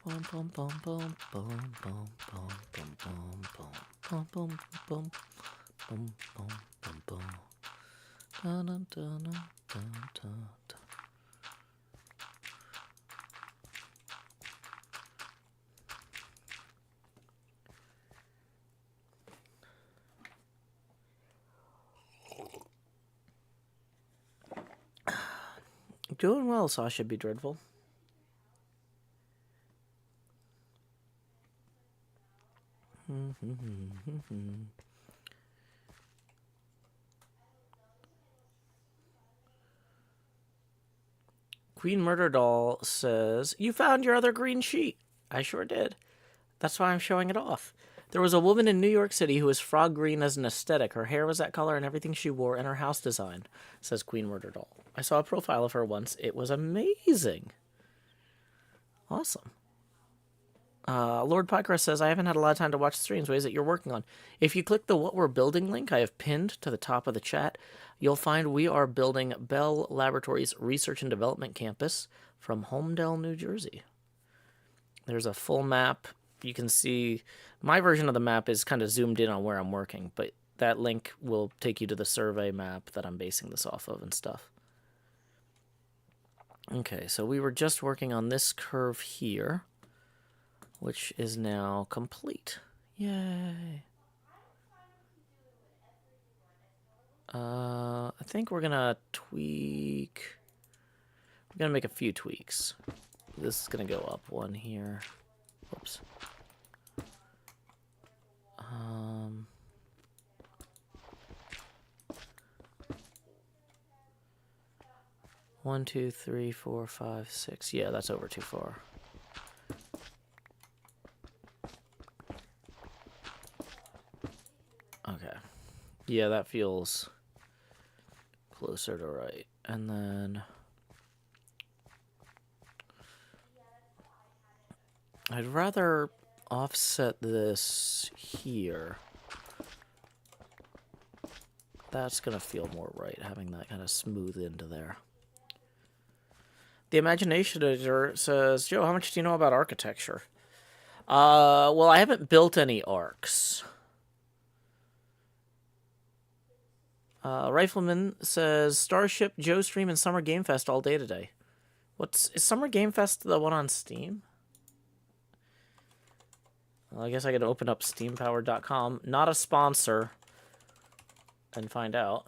Bum bum bum bum bum bum bum bum bum bum bum bum bum bum bum bum bum. Dun, dun, dun, dun, dun, dun. Doing well, Sasha Be Dreadful. Queen Murder Doll says, "You found your other green sheet." I sure did. That's why I'm showing it off. There was a woman in New York City who was frog green as an aesthetic. Her hair was that color and everything she wore, and her house design, says Queen Murder Doll. I saw a profile of her once. It was amazing. Awesome. Lord Pycrest says, "I haven't had a lot of time to watch streams. What is it you're working on?" If you click the What We're Building link I have pinned to the top of the chat, you'll find we are building Bell Laboratories Research and Development Campus from Holmdel, New Jersey. There's a full map. You can see my version of the map is kind of zoomed in on where I'm working, but that link will take you to the survey map that I'm basing this off of and stuff. Okay, so we were just working on this curve here, which is now complete. Yay. I think we're gonna tweak. We're gonna make a few tweaks. This is gonna go up one here. Whoops. 1, 2, 3, 4, 5, 6. Yeah, that's over too far. Okay. Yeah, that feels closer to right. And then I'd rather offset this here. That's gonna feel more right, having that kind of smooth into there. The Imagination Editor says, "Joe, how much do you know about architecture?" Well, I haven't built any arcs. Rifleman says, "Starship, Joe stream, and Summer Game Fest all day today." Is Summer Game Fest the one on Steam? Well, I guess I could open up steampowered.com, not a sponsor, and find out.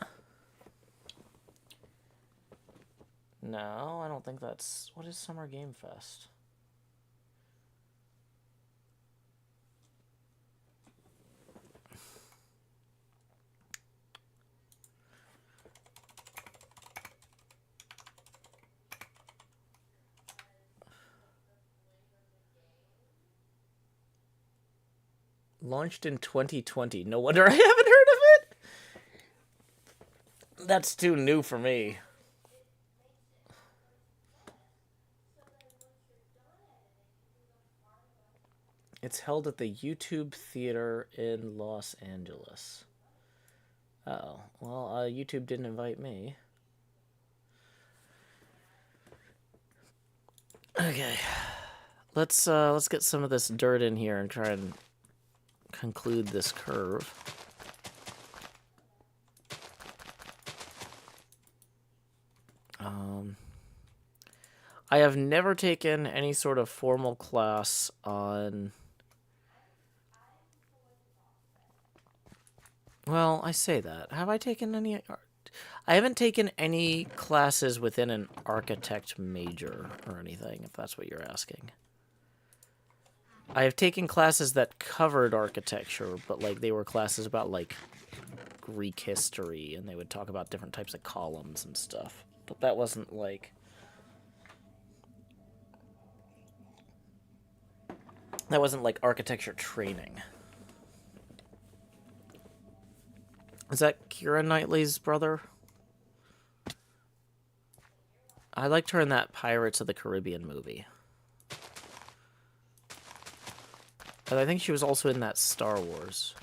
No, I don't think that's... What is Summer Game Fest? Launched in 2020. No wonder I haven't heard of it! That's too new for me. It's held at the YouTube Theater in Los Angeles. Oh, well, YouTube didn't invite me. Okay, let's get some of this dirt in here and try and conclude this curve. I have never taken any sort of formal class on... Well, I say that. Have I taken any... I haven't taken any classes within an architect major or anything, if that's what you're asking. I have taken classes that covered architecture, but, like, they were classes about, like, Greek history, and they would talk about different types of columns and stuff. But that wasn't, like... That wasn't, like, architecture training. Is that Keira Knightley's brother? I liked her in that Pirates of the Caribbean movie. But I think she was also in that Star Wars.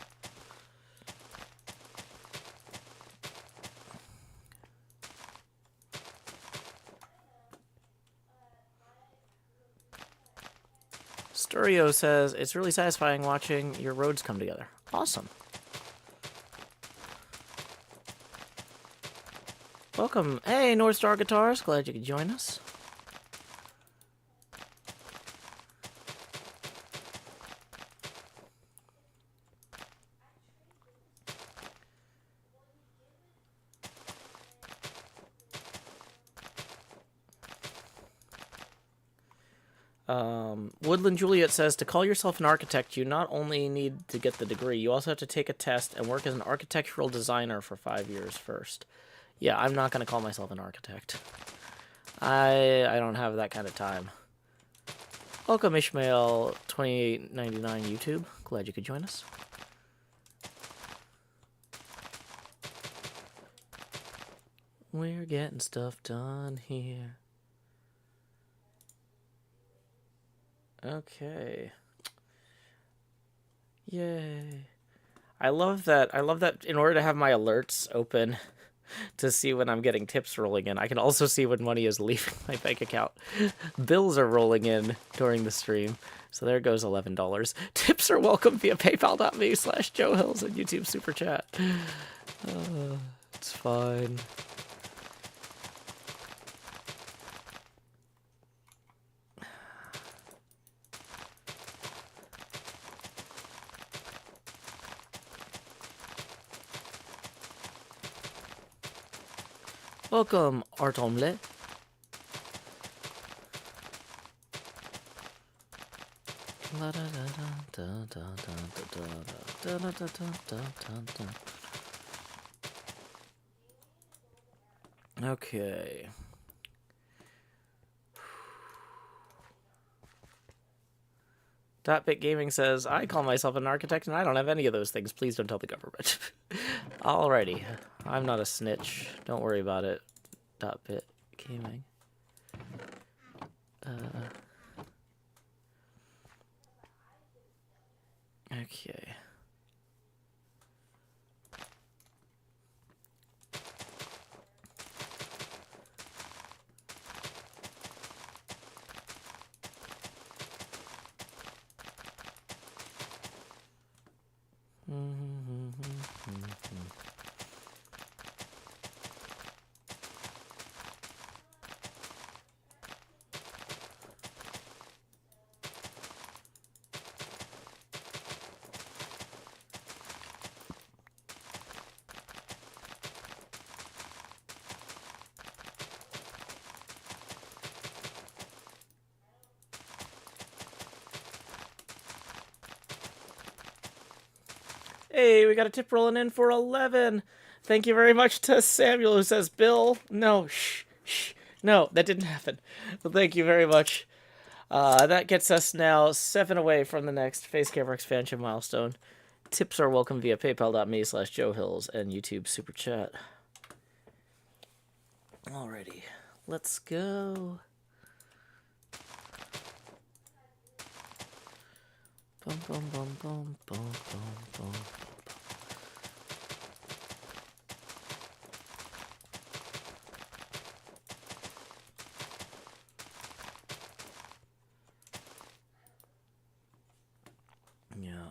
Sturio says, "It's really satisfying watching your roads come together." Awesome. Welcome. Hey, North Star Guitars. Glad you could join us. Woodland Juliet says, to call yourself an architect, you not only need to get the degree, you also have to take a test and work as an architectural designer for 5 years first. Yeah, I'm not going to call myself an architect. I don't have that kind of time. Welcome, Ishmael 2899 YouTube. Glad you could join us. We're getting stuff done here. Okay. Yay. I love that in order to have my alerts open to see when I'm getting tips rolling in, I can also see when money is leaving my bank account. Bills are rolling in during the stream. So there goes $11. Tips are welcome via paypal.me/Joe Hills and YouTube Super Chat. It's fine. Welcome, Art Omelette. Okay. Dotbit Gaming says, I call myself an architect and I don't have any of those things. Please don't tell the government. Alrighty. I'm not a snitch. Don't worry about it. Dotbit Gaming. Okay. Hey, we got a tip rolling in for 11. Thank you very much to Samuel who says, Bill, no, shh. No, that didn't happen. Well, thank you very much. That gets us now 7 away from the next face camera expansion milestone. Tips are welcome via paypal.me/Joe Hills and YouTube Super Chat. Alrighty, let's go. Bum, bum, bum, bum, bum, bum, bum. Yeah.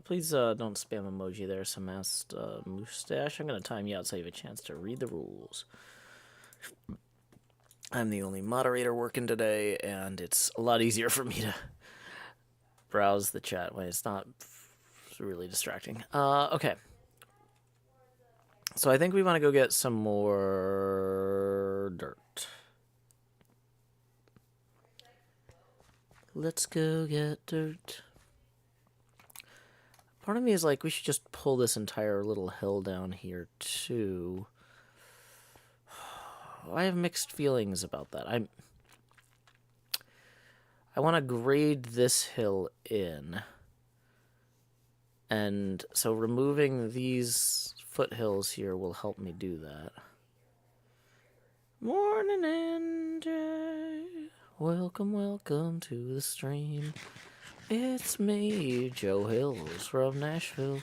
Please don't spam emoji there, some asked mustache. I'm going to time you out so you have a chance to read the rules. I'm the only moderator working today, and it's a lot easier for me to browse the chat when it's not really distracting. Okay. So I think we want to go get some more dirt. Let's go get dirt. Part of me is like, we should just pull this entire little hill down here, too. I have mixed feelings about that. I want to grade this hill in. And so removing these foothills here will help me do that. Morning, NJ. Welcome, welcome to the stream. It's me, Joe Hills from Nashville,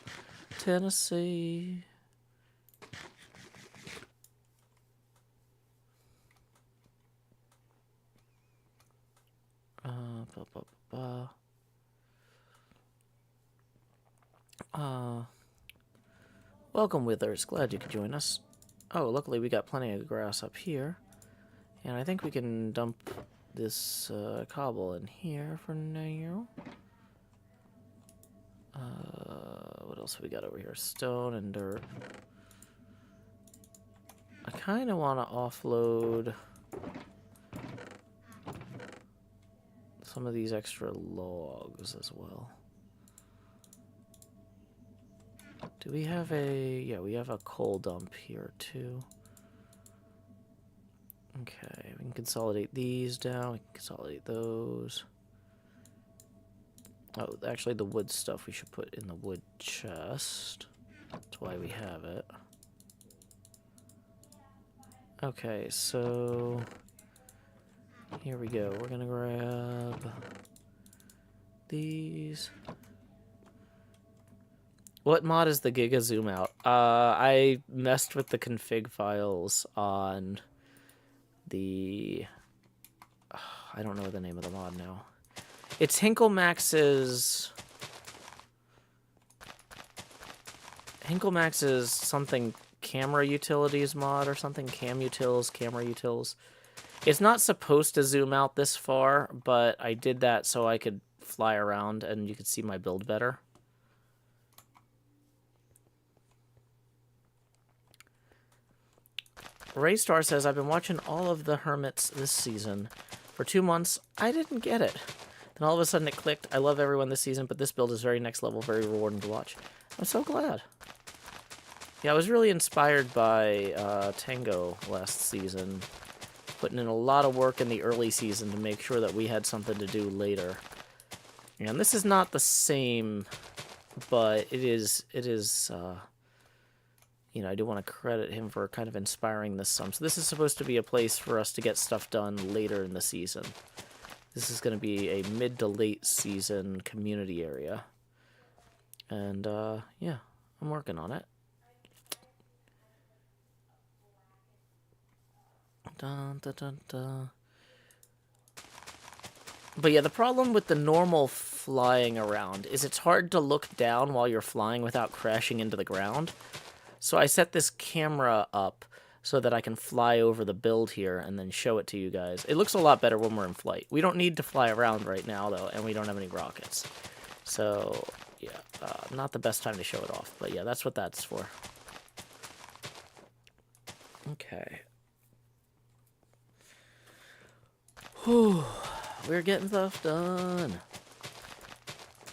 Tennessee. Ba, ba, ba. Welcome, Withers. Glad you could join us. Oh, luckily we got plenty of grass up here. And I think we can dump this cobble in here for now. What else have we got over here? Stone and dirt. I kind of want to offload some of these extra logs as well. Do we have a... Yeah, we have a coal dump here too. Okay, we can consolidate these down. We can consolidate those. Oh, actually the wood stuff we should put in the wood chest. That's why we have it. Okay, so... Here we go. We're gonna grab these. What mod is the Giga Zoom Out? I messed with the config files on the... I don't know the name of the mod now. It's Hinkelmax's something camera utilities mod or something. Cam utils, camera utils. It's not supposed to zoom out this far, but I did that so I could fly around and you could see my build better. Raystar says, I've been watching all of the Hermits this season. For 2 months, I didn't get it. Then all of a sudden it clicked. I love everyone this season, but this build is very next level, very rewarding to watch. I'm so glad. Yeah, I was really inspired by Tango last season. Putting in a lot of work in the early season to make sure that we had something to do later. And this is not the same, but it is you know, I do want to credit him for kind of inspiring this some. So this is supposed to be a place for us to get stuff done later in the season. This is going to be a mid to late season community area. And, yeah, I'm working on it. Dun, dun, dun, dun. But yeah, the problem with the normal flying around is it's hard to look down while you're flying without crashing into the ground. So I set this camera up so that I can fly over the build here and then show it to you guys. It looks a lot better when we're in flight. We don't need to fly around right now, though, and we don't have any rockets. So, yeah, not the best time to show it off. But yeah, that's what that's for. Okay. Whew. We're getting stuff done.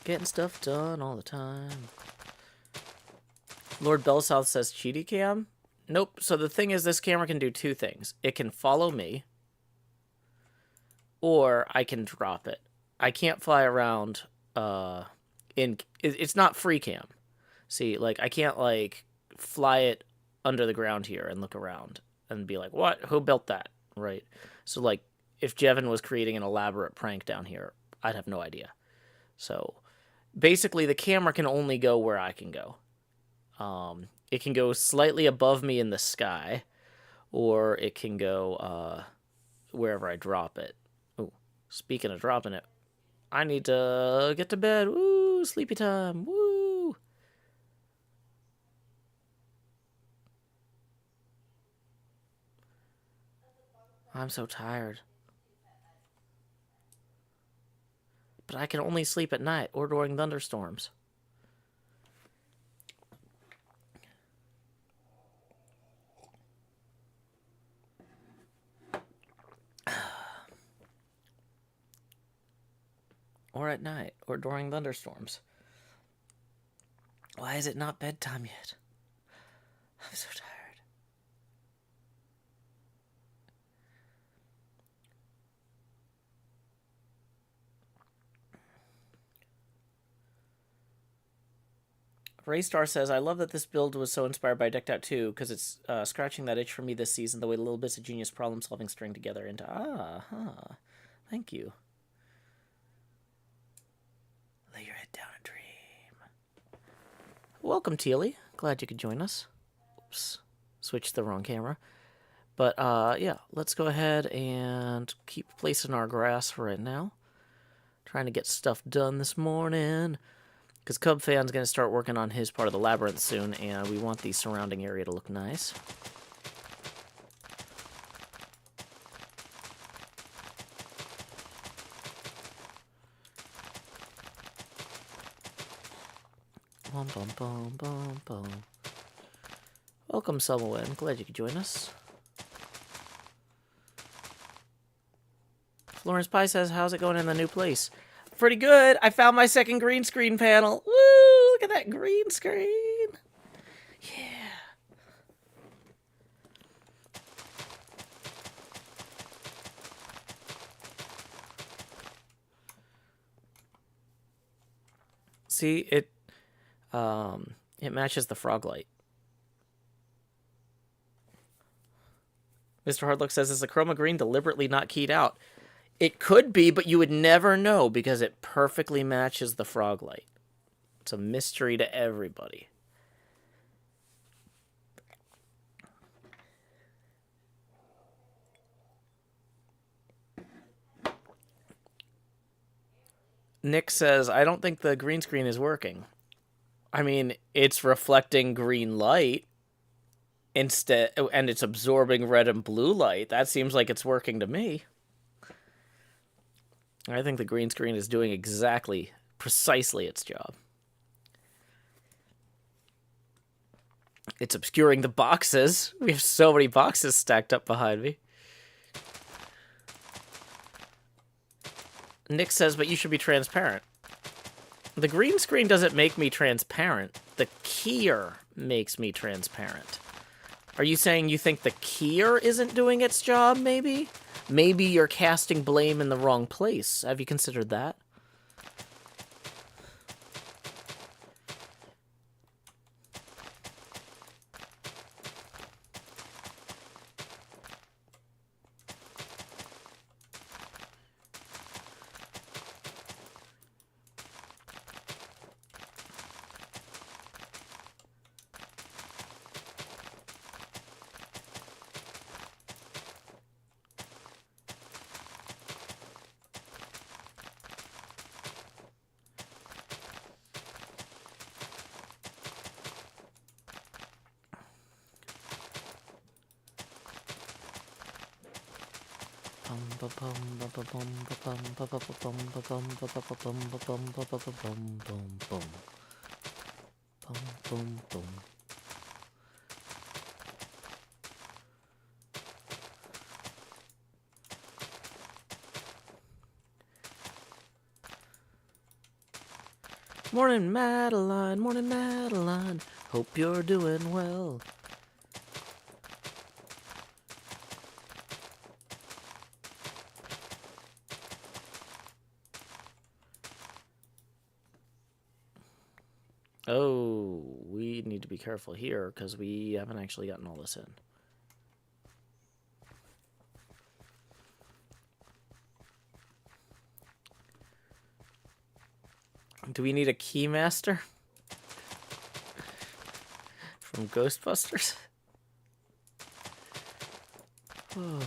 Getting stuff done all the time. Lord Bellsouth says cheaty cam. Nope. So the thing is, this camera can do two things. It can follow me, or I can drop it. I can't fly around. It's not free cam. See, like I can't like fly it under the ground here and look around and be like, what? Who built that? Right. So like, if Jevin was creating an elaborate prank down here, I'd have no idea. So basically, the camera can only go where I can go. It can go slightly above me in the sky, or it can go wherever I drop it. Ooh, speaking of dropping it, I need to get to bed. Woo, sleepy time. Woo. I'm so tired. But I can only sleep at night or during thunderstorms. Or at night, or during thunderstorms. Why is it not bedtime yet? I'm so tired. Raystar says, I love that this build was so inspired by Decked Out 2, because it's scratching that itch for me this season, the way little bits of genius problem-solving string together into, thank you. Lay your head down and dream. Welcome, Teely. Glad you could join us. Oops. Switched the wrong camera. But, yeah, let's go ahead and keep placing our grass for right now. Trying to get stuff done this morning. Because Cub Fan's going to start working on his part of the labyrinth soon, and we want the surrounding area to look nice. Bum, bum, bum, bum, bum. Welcome, Summerwin. Glad you could join us. Florence Pie says, how's it going in the new place? Pretty good. I found my second green screen panel. Woo! Look at that green screen. Yeah. See, it matches the frog light. Mr. Hardlook says, is the chroma green deliberately not keyed out? It could be, but you would never know because it perfectly matches the frog light. It's a mystery to everybody. Nick says, I don't think the green screen is working. I mean, it's reflecting green light instead, and it's absorbing red and blue light. That seems like it's working to me. I think the green screen is doing precisely its job. It's obscuring the boxes. We have so many boxes stacked up behind me. Nick says, but you should be transparent. The green screen doesn't make me transparent. The keyer makes me transparent. Are you saying you think the keyer isn't doing its job, maybe? Maybe you're casting blame in the wrong place. Have you considered that? Morning, Madeline. Morning, Madeline. Hope you're doing well. Oh, we need to be careful here because we haven't actually gotten all this in. Do we need a keymaster? From Ghostbusters? Oh.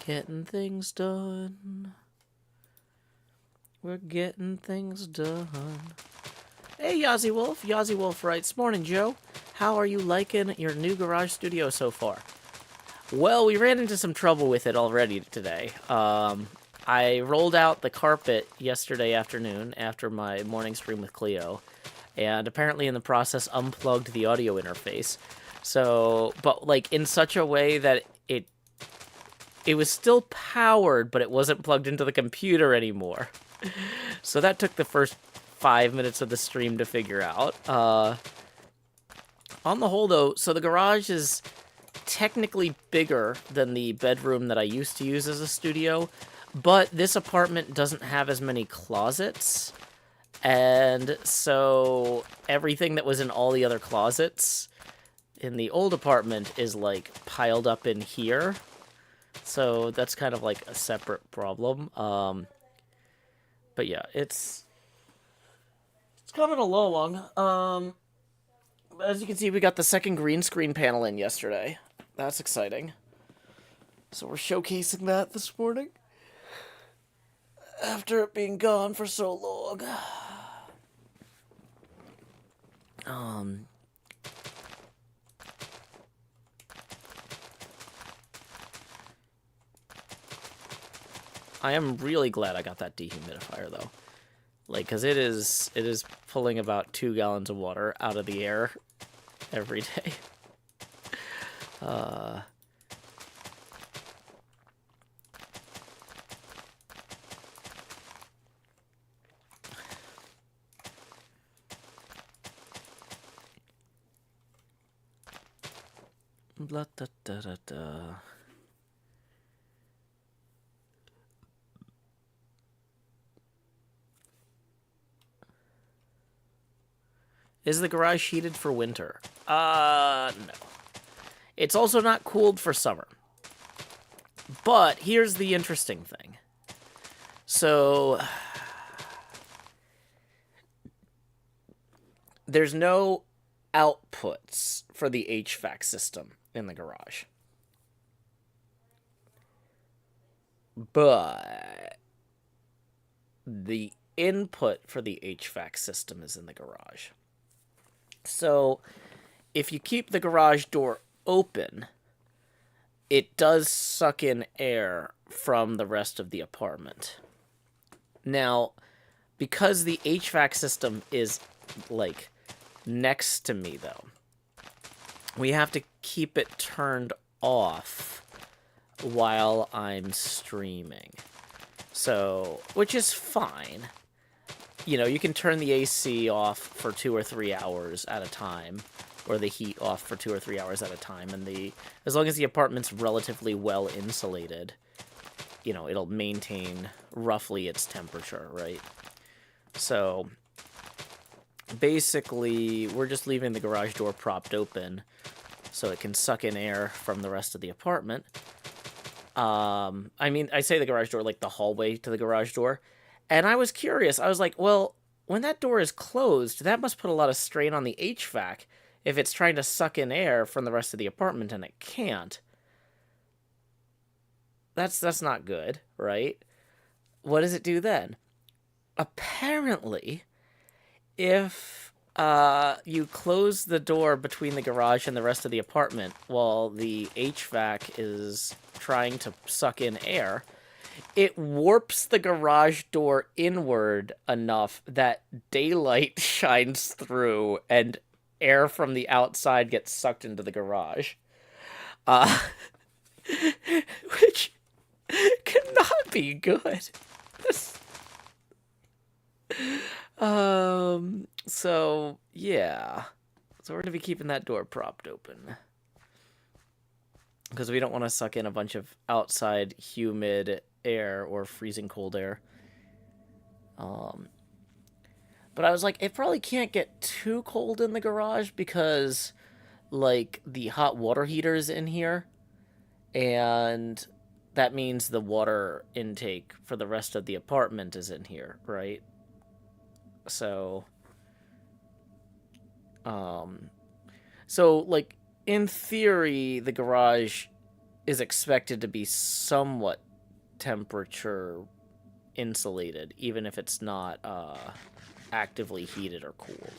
Getting things done. We're getting things done. Hey, Yazzie Wolf. Yazzie Wolf writes, morning, Joe. How are you liking your new garage studio so far? Well, we ran into some trouble with it already today. I rolled out the carpet yesterday afternoon after my morning stream with Cleo, and apparently in the process unplugged the audio interface. So, but like in such a way that it was still powered, but it wasn't plugged into the computer anymore. So that took the first 5 minutes of the stream to figure out. On the whole, though, so the garage is technically bigger than the bedroom that I used to use as a studio, but this apartment doesn't have as many closets, and so everything that was in all the other closets in the old apartment is, like, piled up in here, so that's kind of like a separate problem. But yeah, it's coming along. As you can see, we got the second green screen panel in yesterday. That's exciting. So we're showcasing that this morning. After it being gone for so long. I am really glad I got that dehumidifier, though. Like, because it is pulling about 2 gallons of water out of the air every day. Blah, da, da, da, da. Is the garage heated for winter? No. It's also not cooled for summer. But here's the interesting thing. So there's no outputs for the HVAC system in the garage. But the input for the HVAC system is in the garage. So if you keep the garage door open, it does suck in air from the rest of the apartment. Now, because the HVAC system is, like, next to me, though, we have to keep it turned off while I'm streaming. So, which is fine. You know, you can turn the AC off for 2 or 3 hours at a time, or the heat off for 2 or 3 hours at a time, and as long as the apartment's relatively well insulated, you know, it'll maintain roughly its temperature, right? So basically, we're just leaving the garage door propped open so it can suck in air from the rest of the apartment. I mean, I say the garage door, like the hallway to the garage door. And I was curious. I was like, well, when that door is closed, that must put a lot of strain on the HVAC if it's trying to suck in air from the rest of the apartment and it can't. That's not good, right? What does it do then? Apparently, if you close the door between the garage and the rest of the apartment while the HVAC is trying to suck in air, it warps the garage door inward enough that daylight shines through and air from the outside gets sucked into the garage. Which cannot be good. So, yeah. So we're going to be keeping that door propped open. Because we don't want to suck in a bunch of outside humid air or freezing cold air. But I was like, it probably can't get too cold in the garage because, like, the hot water heater is in here. And that means the water intake for the rest of the apartment is in here, right? So, like, in theory, the garage is expected to be somewhat temperature insulated, even if it's not actively heated or cooled.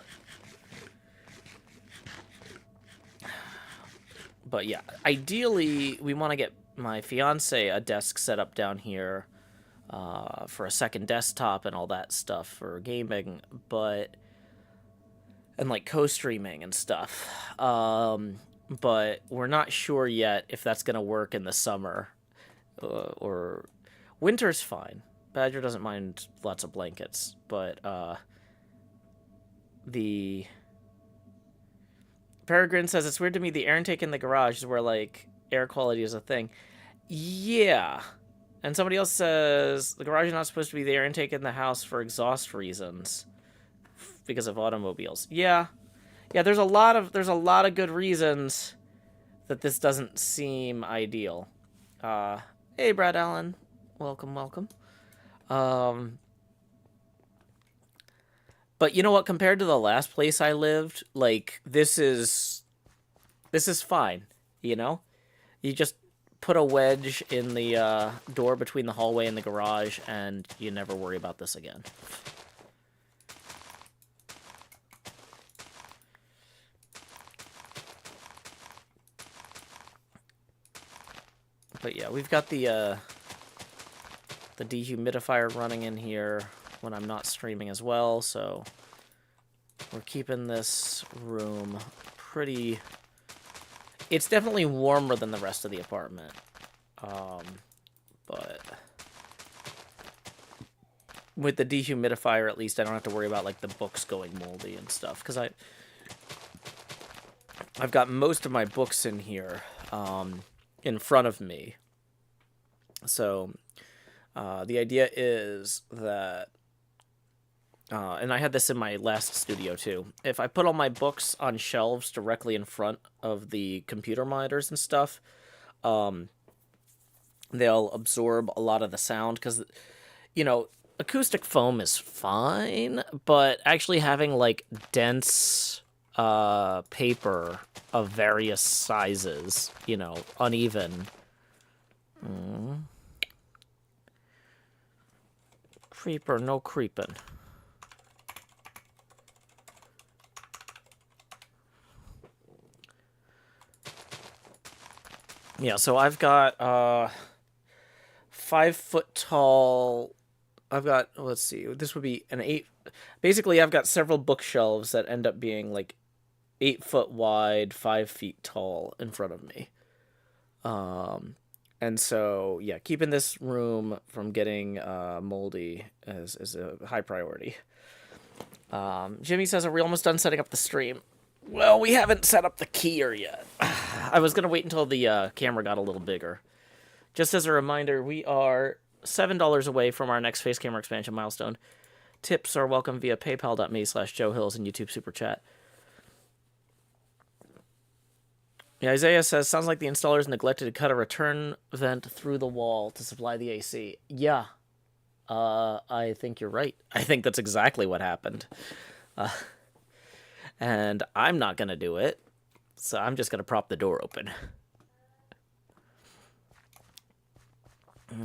But yeah, ideally, we want to get my fiance a desk set up down here for a second desktop and all that stuff for gaming, and like co-streaming and stuff. But we're not sure yet if that's going to work in the summer or winter's fine. Badger doesn't mind lots of blankets, but the Peregrine says it's weird to me the air intake in the garage is where like air quality is a thing. Yeah. And somebody else says the garage is not supposed to be the air intake in the house for exhaust reasons because of automobiles. Yeah. Yeah, there's a lot of good reasons that this doesn't seem ideal. Hey Brad Allen. Welcome, welcome. But you know what, compared to the last place I lived, like this is fine, you know? You just put a wedge in the door between the hallway and the garage, and you never worry about this again. But yeah, we've got the dehumidifier running in here when I'm not streaming as well, so we're keeping this room pretty... It's definitely warmer than the rest of the apartment. But with the dehumidifier, at least I don't have to worry about like the books going moldy and stuff, because I've got most of my books in here in front of me. So the idea is that, and I had this in my last studio too, if I put all my books on shelves directly in front of the computer monitors and stuff, they'll absorb a lot of the sound, because, you know, acoustic foam is fine, but actually having like dense paper of various sizes, you know, uneven. Creeper, no creeping. Yeah, so I've got 5 foot tall. I've got, let's see, this would be an 8. Basically, I've got several bookshelves that end up being like 8 foot wide, 5 feet tall in front of me. And so, yeah, keeping this room from getting moldy is a high priority. Jimmy says, are we almost done setting up the stream? Well, we haven't set up the keyer yet. I was going to wait until the camera got a little bigger. Just as a reminder, we are $7 away from our next face camera expansion milestone. Tips are welcome via paypal.me/JoeHills and YouTube Super Chat. Yeah, Isaiah says, sounds like the installers neglected to cut a return vent through the wall to supply the AC. Yeah, I think you're right. I think that's exactly what happened. And I'm not going to do it, so I'm just going to prop the door open.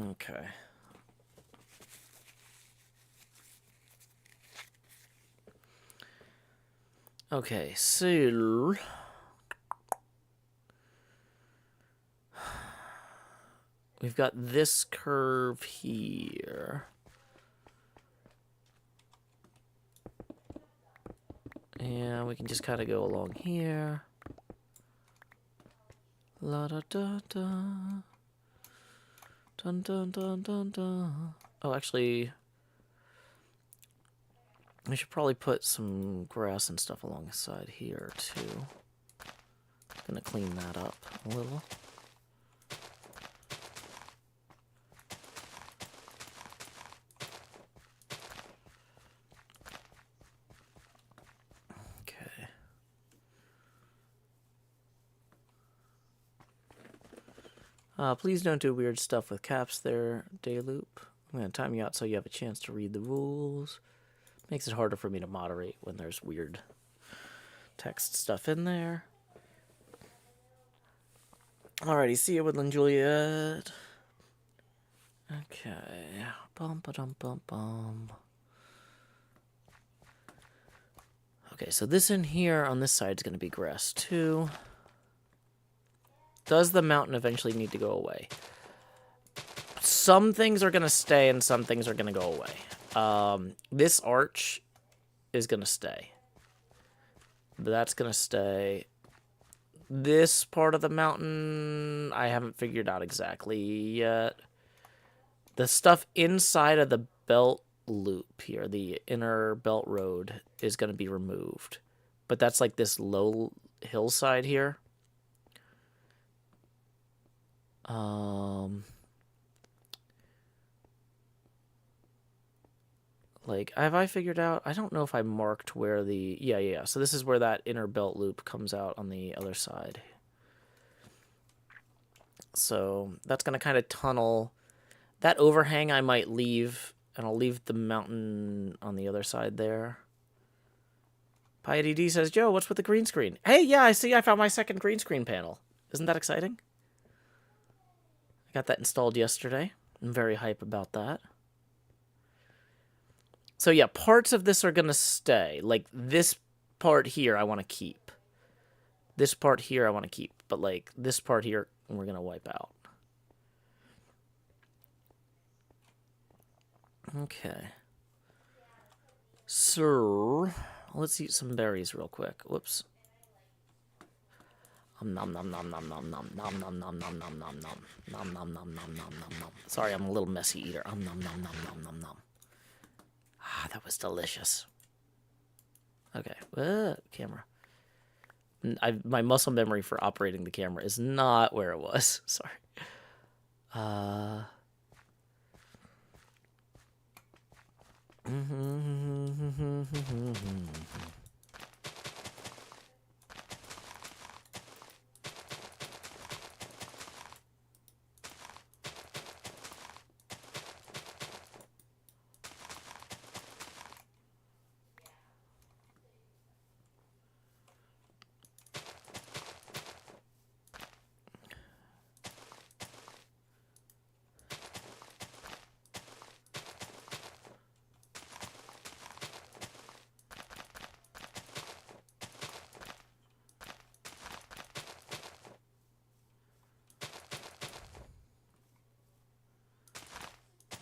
Okay. Okay, so... we've got this curve here. And we can just kind of go along here. La da da da. Dun dun dun dun dun. Oh, actually, I should probably put some grass and stuff along the side here too. Gonna clean that up a little. Please don't do weird stuff with caps there, Dayloop. I'm going to time you out so you have a chance to read the rules. Makes it harder for me to moderate when there's weird text stuff in there. Alrighty, see you, Woodland Juliet. Okay. Bum ba dum bum bum. Okay, so this in here on this side is going to be grass too. Does the mountain eventually need to go away? Some things are going to stay and some things are going to go away. This arch is going to stay. That's going to stay. This part of the mountain, I haven't figured out exactly yet. The stuff inside of the belt loop here, the inner belt road, is going to be removed. But that's like this low hillside here. Like, have I figured out? I don't know if I marked where the... Yeah. So this is where that inner belt loop comes out on the other side. So that's going to kind of tunnel. That overhang I might leave, and I'll leave the mountain on the other side there. Piety D says, Joe, what's with the green screen? Hey, yeah, I see I found my second green screen panel. Isn't that exciting? I got that installed yesterday. I'm very hype about that. So yeah, parts of this are going to stay. Like this part here I want to keep. This part here I want to keep. But like this part here we're going to wipe out. Okay. So, let's eat some berries real quick. Whoops. Nom nom nom nom nom nom nom nom nom nom nom nom nom nom nom nom nom nom nom. Sorry, I'm a little messy eater. Nom nom nom nom nom nom. Ah, that was delicious. Okay, camera. My muscle memory for operating the camera is not where it was. Sorry.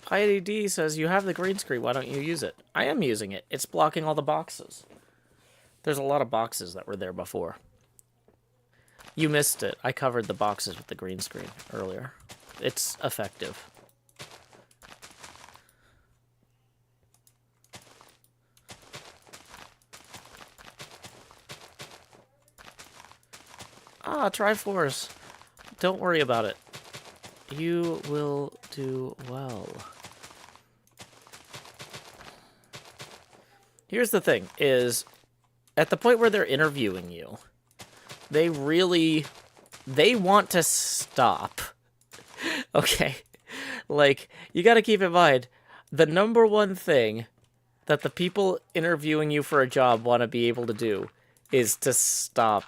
Piety D says, you have the green screen, why don't you use it? I am using it. It's blocking all the boxes. There's a lot of boxes that were there before. You missed it. I covered the boxes with the green screen earlier. It's effective. Ah, Triforce. Don't worry about it. You will do well. Here's the thing, is at the point where they're interviewing you, they want to stop. Okay? Like, you gotta keep in mind, the number one thing that the people interviewing you for a job want to be able to do is to stop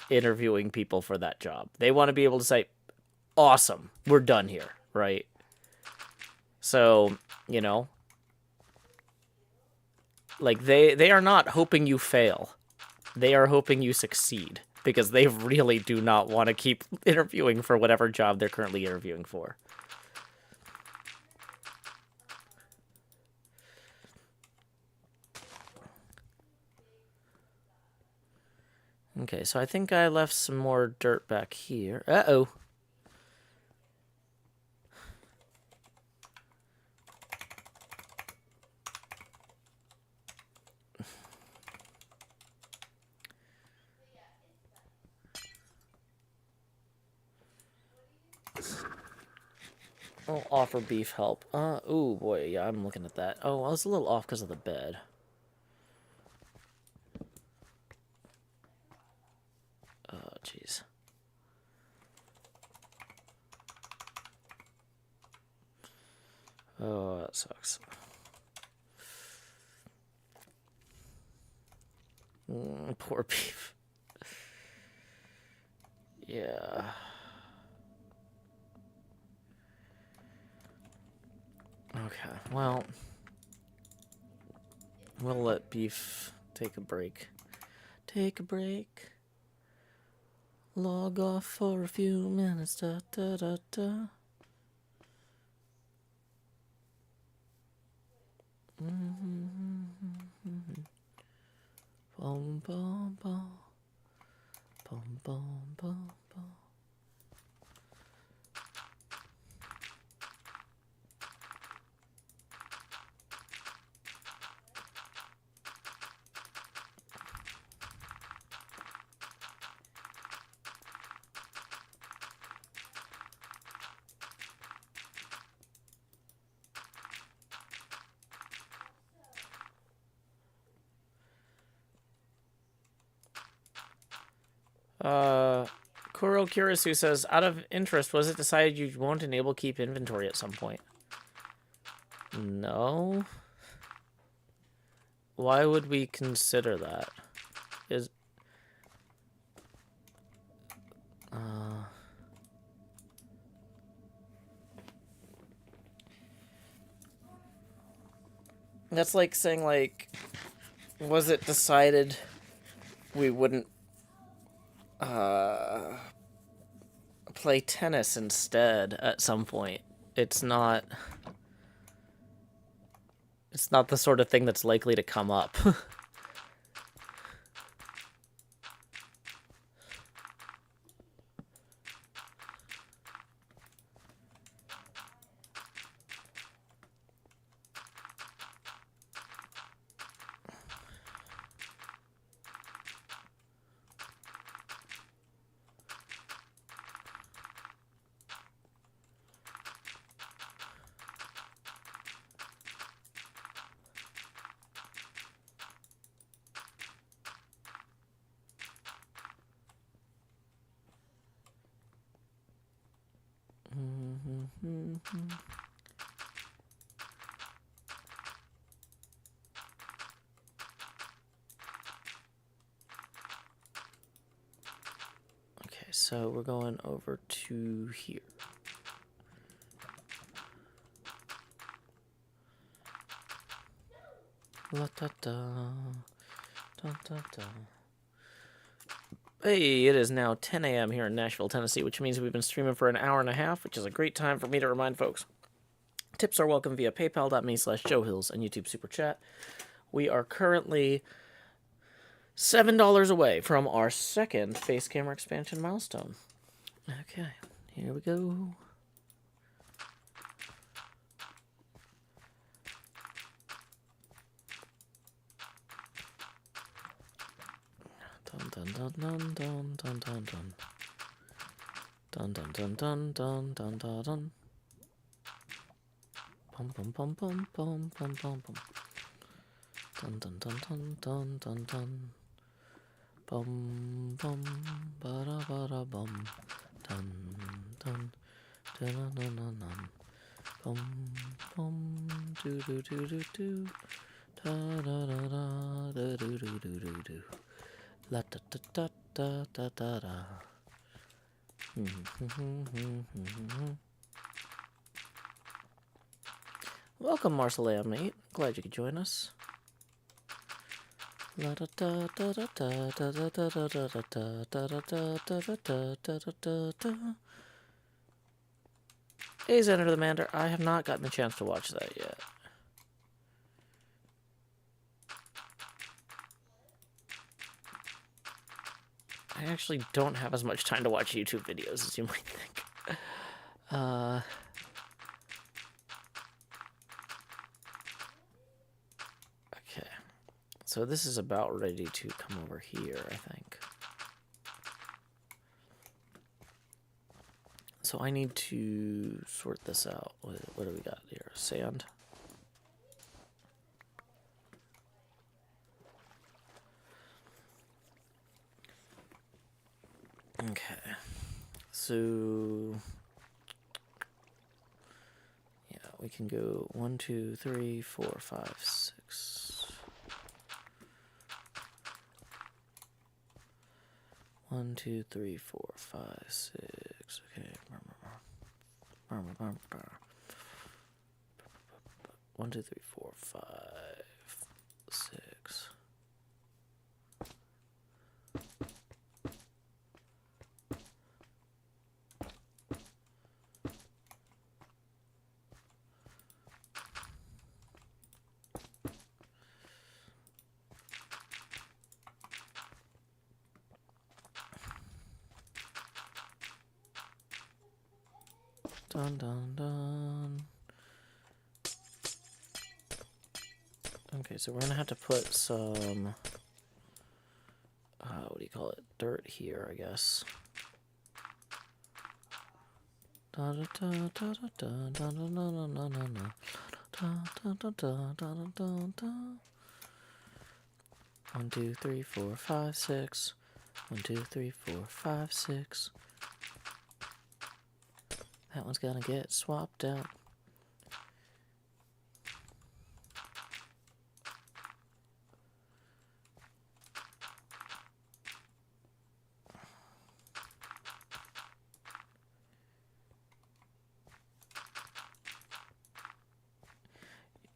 interviewing people for that job. They want to be able to say, awesome, we're done here, right? So, you know, like they are not hoping you fail. They are hoping you succeed because they really do not want to keep interviewing for whatever job they're currently interviewing for. Okay, so I think I left some more dirt back here. Uh-oh. I'll offer beef help. Oh boy, yeah, I'm looking at that. Oh, I was a little off because of the bed. Oh, jeez. Oh, that sucks. Poor beef. Yeah. Okay, well, we'll let beef take a break. Take a break. Log off for a few minutes. Da da da da. Bum bum bum. Bum bum bum bum. Kuro Kirisu says, out of interest, was it decided you won't enable keep inventory at some point? No. Why would we consider that? Is that's like saying, like, was it decided we wouldn't play tennis instead at some point? It's not the sort of thing that's likely to come up. Okay, so we're going over to here. La da da, da da da. Hey, it is now 10 a.m. here in Nashville, Tennessee, which means we've been streaming for an hour and a half, which is a great time for me to remind folks. Tips are welcome via paypal.me/JoeHills and YouTube Super Chat. We are currently $7 away from our second face camera expansion milestone. Okay, here we go. Dun dun dun dun dun dun dun dun. Dun dun dun dun dun dun dun dun. Bum bum bum bum bum bum bum bum. Dun dun dun dun dun dun dun. Bum bum ba da bum. Dun dun dun dun dun dun dun. Bum bum do do do do do. Da da da da da do do do do do. La da da da da da da da. Welcome, Marcelea, mate. Glad you could join us. La da da da da da da da da da da da da da da da da da. Hey, Senator the Mander. I have not gotten the chance to watch that yet. I actually don't have as much time to watch YouTube videos as you might think. Okay. So this is about ready to come over here, I think. So I need to sort this out. What do we got here? Sand. Okay. So yeah, we can go 1, 2, 3, 4, 5, 6. 1, 2, 3, 4, 5, 6. Okay. 1, 2, 3, 4, 5, 6. Dun dun dun. Okay, so we're gonna have to put some, what do you call it? Dirt here, I guess. Da da da da da da da da da da da da da da da da. 1, 2, 3, 4, 5, 6. 1, 2, 3, 4, 5, 6. That one's gonna get swapped out.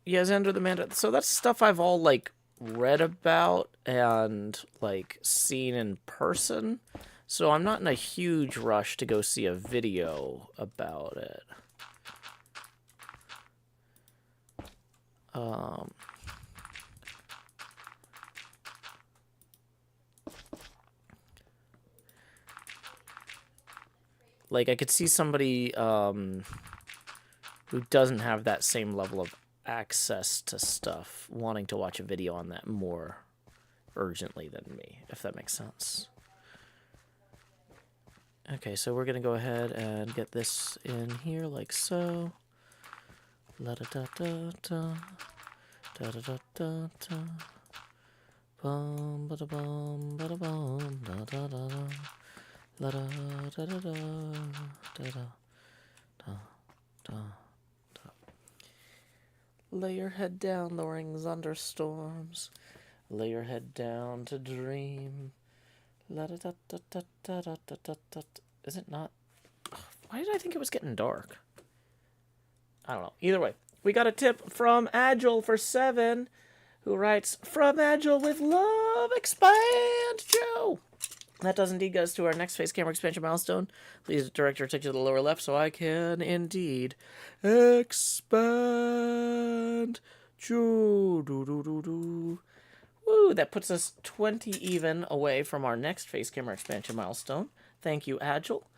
Yeah, Xander the Manda. So that's stuff I've all, like, read about and, like, seen in person. So I'm not in a huge rush to go see a video about it. Like, I could see somebody who doesn't have that same level of access to stuff wanting to watch a video on that more urgently than me, if that makes sense. Okay, so we're gonna go ahead and get this in here like so. La da da da da da da da da da. Bum ba da bum ba da bum da da da da. La da da da da da da da da. Lay your head down, lowering thunderstorms. Lay your head down to dream. La da da da da da da da da da. Is it not? Why did I think it was getting dark? I don't know. Either way, we got a tip from Agile for 7, who writes, "From Agile with love, expand, Joe." That does indeed get us to our next face camera expansion milestone. Please, director, take you to the lower left so I can indeed expand. Choo, doo, doo, doo, doo. Woo, that puts us 20 even away from our next face camera expansion milestone. Thank you, Agile.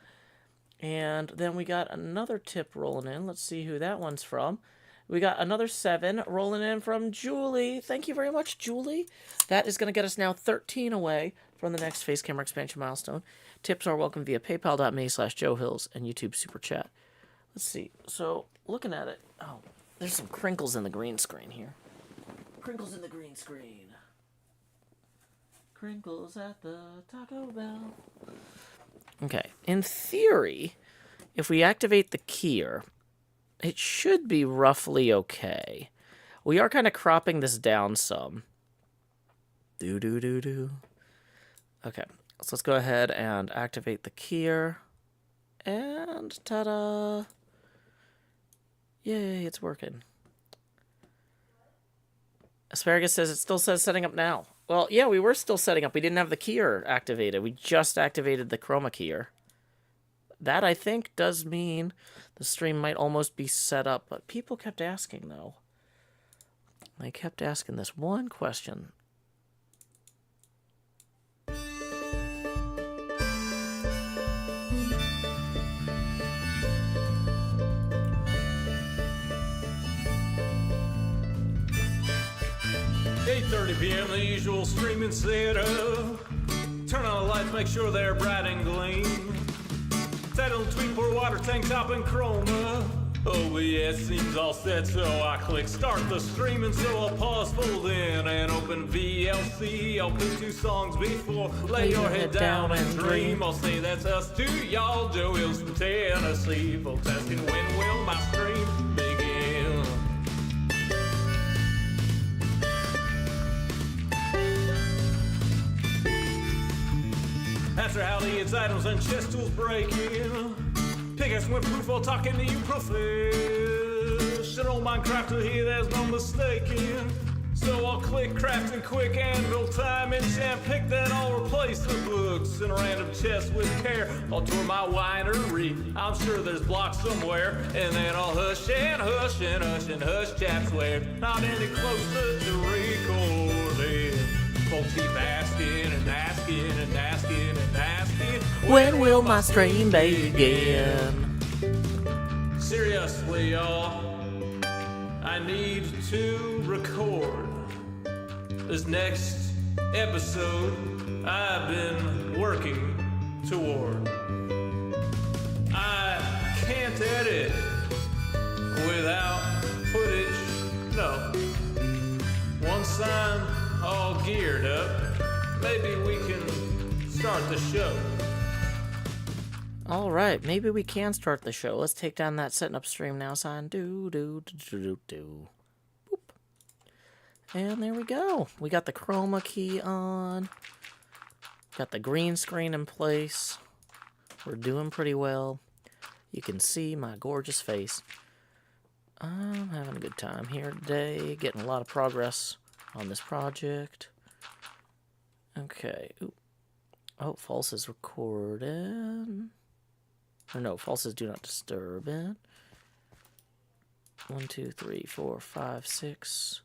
And then we got another tip rolling in. Let's see who that one's from. We got another 7 rolling in from Julie. Thank you very much, Julie. That is going to get us now 13 away from the next face camera expansion milestone. Tips are welcome via paypal.me/JoeHills and YouTube Super Chat. Let's see. So, looking at it. Oh, there's some crinkles in the green screen here. Crinkles in the green screen. Crinkles at the Taco Bell. Okay. In theory, if we activate the keyer, it should be roughly okay. We are kind of cropping this down some. Do. Okay, so let's go ahead and activate the keyer. And ta-da! Yay, it's working. Asparagus says it still says setting up now. Well, yeah, we were still setting up. We didn't have the keyer activated. We just activated the chroma keyer. That, I think, does mean the stream might almost be set up. But people kept asking, though. They kept asking this one question. .30 p.m. the usual streaming setup. Turn on the lights, make sure they're bright and gleam. Title, tweet, pour water, tank top, and chroma. OBS seems all set, so I click start the stream, and so I'll pause, fold in, and open VLC. I'll pick 2 songs before lay your head down and dream. I'll say that's us to y'all, Joe Hills from Tennessee. Folks asking when will my stream begin? After how the its items and chest tools break in. Pickaxe went proof while talking to you professional Minecrafter here, there's no mistaking. So I'll click crafting quick anvil time and champ pick, then I'll replace the books in a random chest with care. I'll tour my winery, I'm sure there's blocks somewhere, and then I'll hush and hush and hush and hush chat swear. Not any closer to recording. Folks keep asking and asking and asking and asking, when will my stream begin? Seriously, y'all, I need to record this next episode I've been working toward. I can't edit without footage, no. Once I'm all geared up, maybe we can start the show. All right, maybe we can start the show. Let's take down that setting up stream now sign. Do. Boop. And there we go. We got the chroma key on. Got the green screen in place. We're doing pretty well. You can see my gorgeous face. I'm having a good time here today. Getting a lot of progress on this project. Okay. Ooh. Oh, false is recorded. Or no, false is do not disturb it. 1, 2, 3, 4, 5, 6.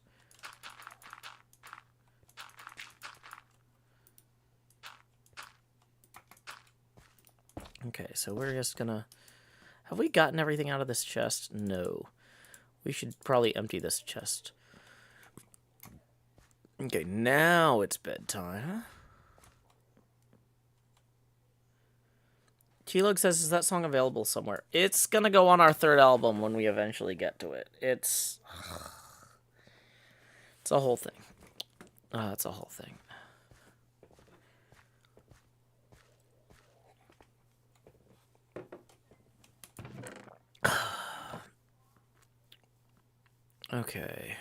Okay, so we're just gonna... Have we gotten everything out of this chest? No. We should probably empty this chest. Okay, now it's bedtime. T-Lug says, is that song available somewhere? It's gonna go on our third album when we eventually get to it. It's a whole thing. It's a whole thing. Okay.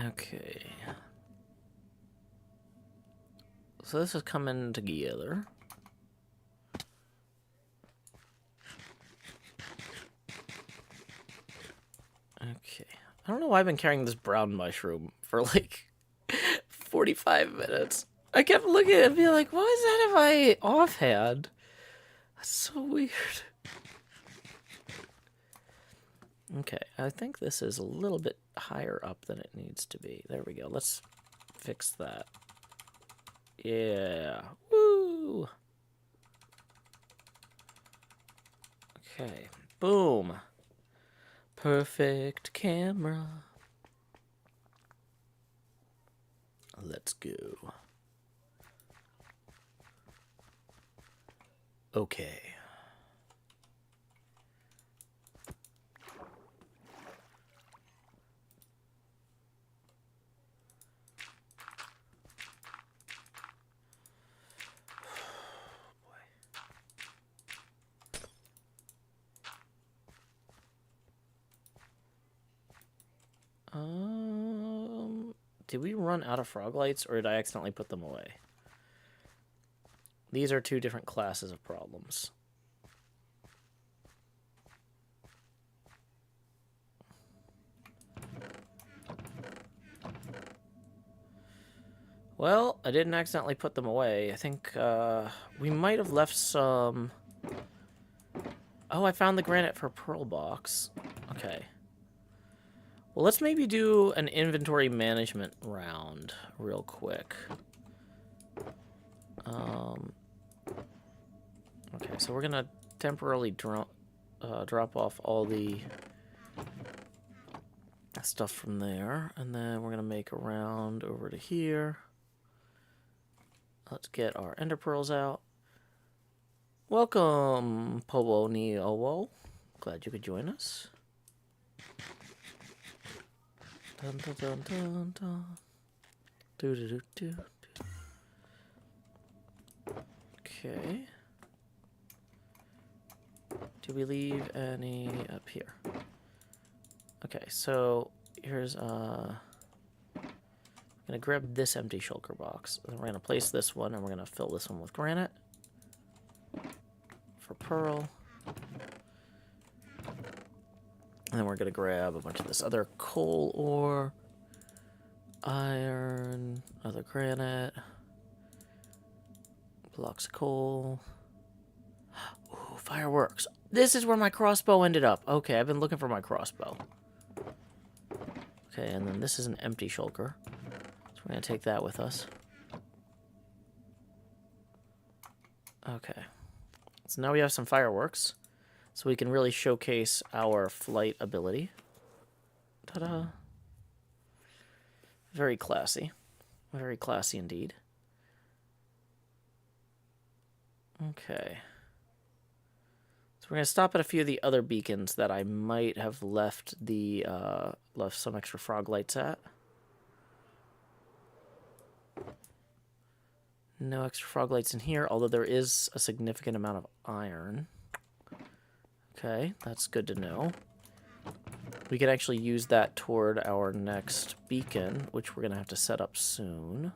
Okay. So this is coming together. Okay. I don't know why I've been carrying this brown mushroom for like 45 minutes. I kept looking at it and being like, why is that in my offhand? That's so weird. Okay, I think this is a little bit higher up than it needs to be. There we go. Let's fix that. Yeah. Woo! Okay. Boom. Perfect camera. Let's go. Okay. Did we run out of frog lights, or did I accidentally put them away? These are two different classes of problems. Well, I didn't accidentally put them away. I think we might have left some... Oh, I found the granite for pearl box. Okay. Well, let's maybe do an inventory management round real quick. Okay, so we're gonna temporarily drop off all the stuff from there, and then we're gonna make a round over to here. Let's get our ender pearls out. Welcome, Powo ni Owo. Glad you could join us. Dun, dun, dun, dun, dun. Do, do, do, do, do. Okay. Do we leave any up here? Okay, so here's I'm gonna grab this empty shulker box. And we're gonna place this one, and we're gonna fill this one with granite for pearl. And then we're gonna grab a bunch of this other coal ore, iron, other granite, blocks of coal. Ooh, fireworks. This is where my crossbow ended up. Okay, I've been looking for my crossbow. Okay, and then this is an empty shulker. So we're gonna take that with us. Okay. So now we have some fireworks. So we can really showcase our flight ability. Ta-da. Very classy. Very classy indeed. Okay. So we're gonna stop at a few of the other beacons that I might have left some extra frog lights at. No extra frog lights in here, although there is a significant amount of iron. Okay, that's good to know. We could actually use that toward our next beacon, which we're going to have to set up soon.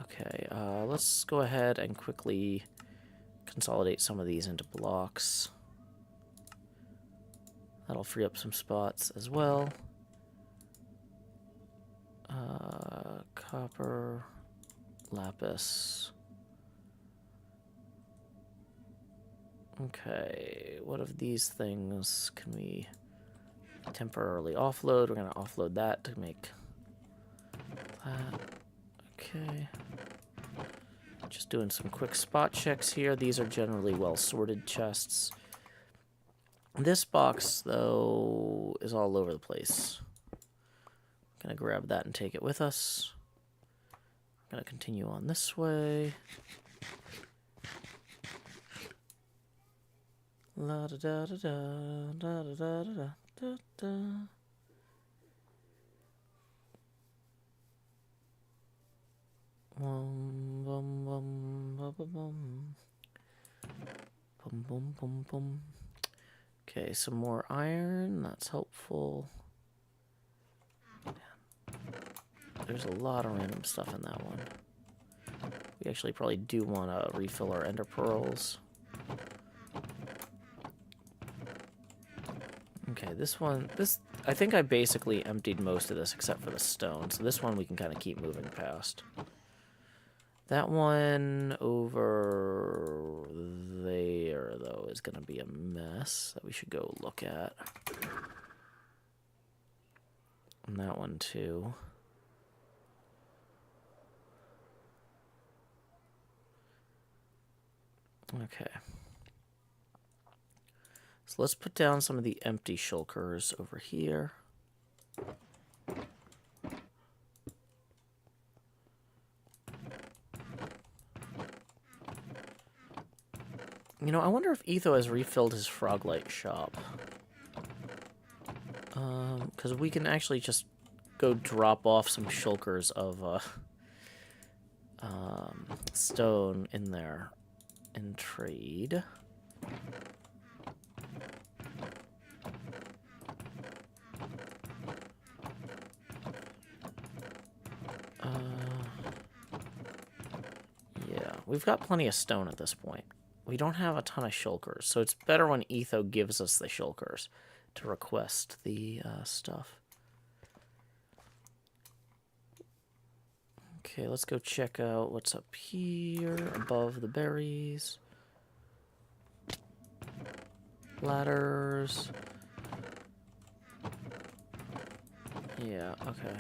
Okay, let's go ahead and quickly consolidate some of these into blocks. That'll free up some spots as well. Copper, lapis. Okay, what of these things can we temporarily offload? We're going to offload that to make that. Okay. Just doing some quick spot checks here. These are generally well-sorted chests. This box, though, is all over the place. I'm going to grab that and take it with us. I'm going to continue on this way. La da da da da da da da da da da. Bum bum bum bum bum bum bum bum bum. Okay, some more iron. That's helpful. There's a lot of random stuff in that one. We actually probably do want to refill our ender pearls. Okay, I think I basically emptied most of this except for the stone, so this one we can kind of keep moving past. That one over there, though, is going to be a mess that we should go look at. And that one, too. Okay. So let's put down some of the empty shulkers over here. You know, I wonder if Etho has refilled his Froglight shop. Because we can actually just go drop off some shulkers of stone in there and trade. Yeah, we've got plenty of stone at this point. We don't have a ton of shulkers, so it's better when Etho gives us the shulkers to request the stuff. Okay, let's go check out what's up here above the berries. Ladders. Yeah, okay.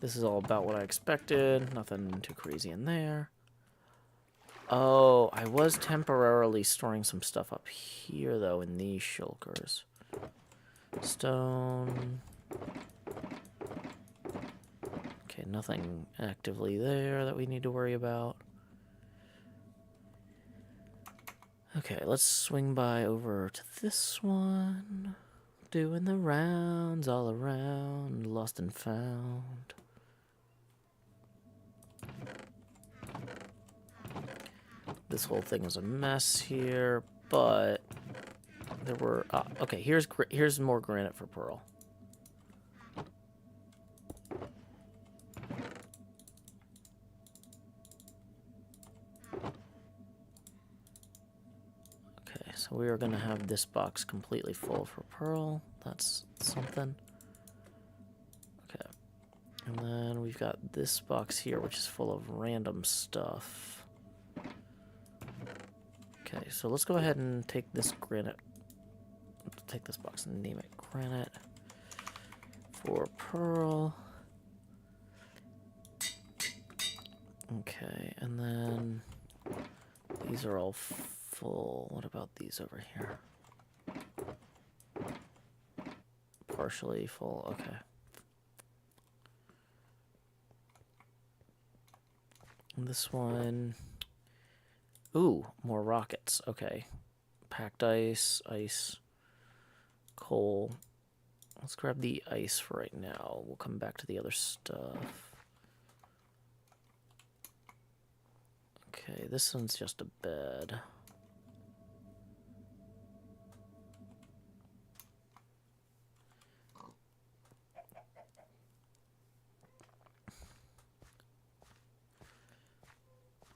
This is all about what I expected. Nothing too crazy in there. Oh, I was temporarily storing some stuff up here, though, in these shulkers. Stone. Okay, nothing actively there that we need to worry about. Okay, let's swing by over to this one. Doing the rounds all around, lost and found. This whole thing is a mess here, but there were... okay, here's more granite for Pearl. Okay, so we are going to have this box completely full for Pearl. That's something. Okay. And then we've got this box here, which is full of random stuff. Okay, so let's go ahead and take this granite. Take this box and name it granite for Pearl. Okay, and then these are all full. What about these over here? Partially full, okay. And this one, Ooh, more rockets. Okay. Packed ice, ice, coal. Let's grab the ice for right now. We'll come back to the other stuff. Okay, this one's just a bed.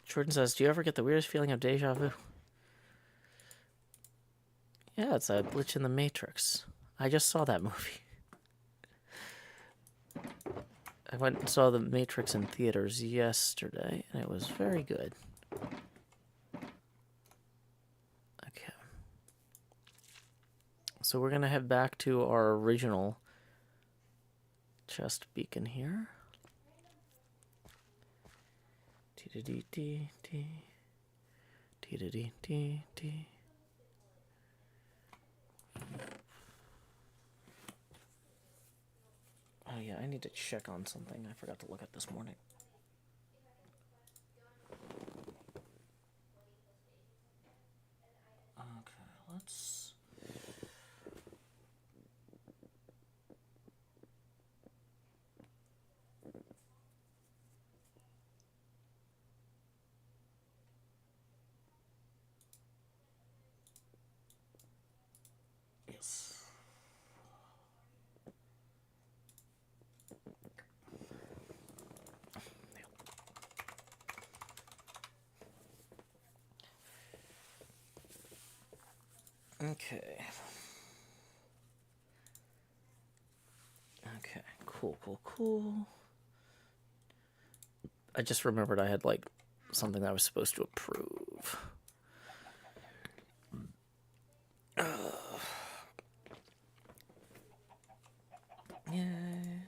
Jordan says, do you ever get the weirdest feeling of deja vu? Yeah, it's a glitch in the Matrix. I just saw that movie. I went and saw the Matrix in theaters yesterday, and it was very good. Okay. So we're going to head back to our original chest beacon here. T-da-dee-dee-dee. T-da-dee-dee-dee. Oh yeah, I need to check on something I forgot to look at this morning. Okay, let's... Yes. Okay. Okay, cool, cool, cool. I just remembered I had, like, something that I was supposed to approve. Yay.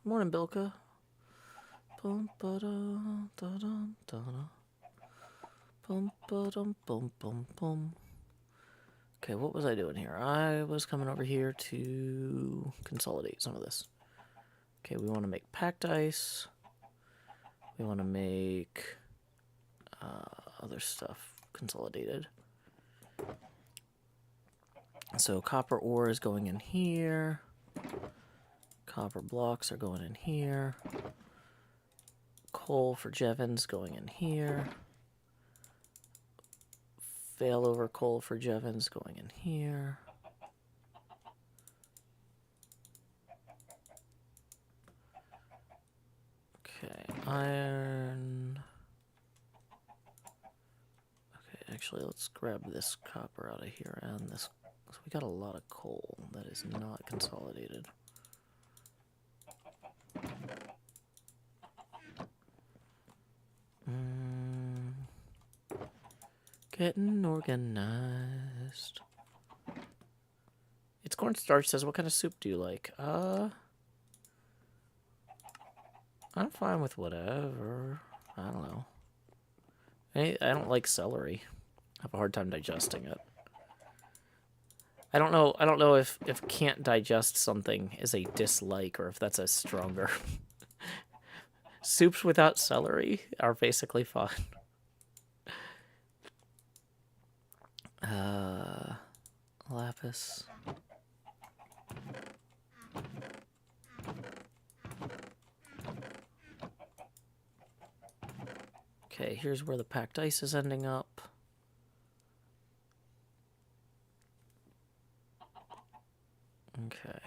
Morning, Bilka. Okay, what was I doing here? I was coming over here to consolidate some of this. Okay, we want to make packed ice. We want to make other stuff consolidated. So copper ore is going in here. Copper blocks are going in here. Coal for Jevons going in here. Failover coal for Jevons going in here. Okay, iron. Okay, actually, let's grab this copper out of here and this. So we got a lot of coal that is not consolidated. Getting organized. It's cornstarch says, what kind of soup do you like? I'm fine with whatever. I don't know. I don't like celery. I have a hard time digesting it. I don't know if can't digest something is a dislike or if that's a stronger. Soups without celery are basically fine. Lapis. Okay, here's where the packed ice is ending up. Okay.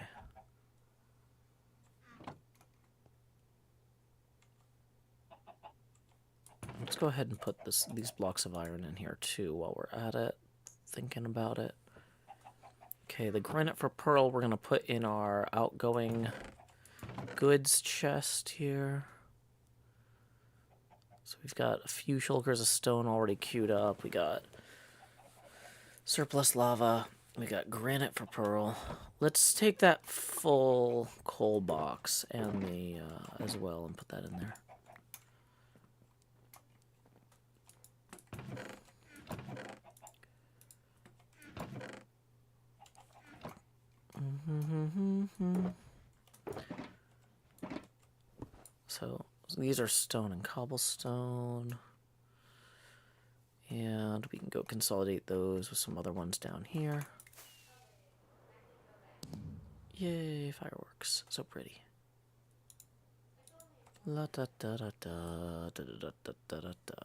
Let's go ahead and put these blocks of iron in here too while we're at it, thinking about it. Okay, the granite for pearl we're going to put in our outgoing goods chest here. So we've got a few shulkers of stone already queued up. We got Surplus lava. We got granite for pearl. Let's take that full coal box and the as well and put that in there. So these are stone and cobblestone. And we can go consolidate those with some other ones down here. Yay, fireworks. So pretty. La da da da da da da da da da da.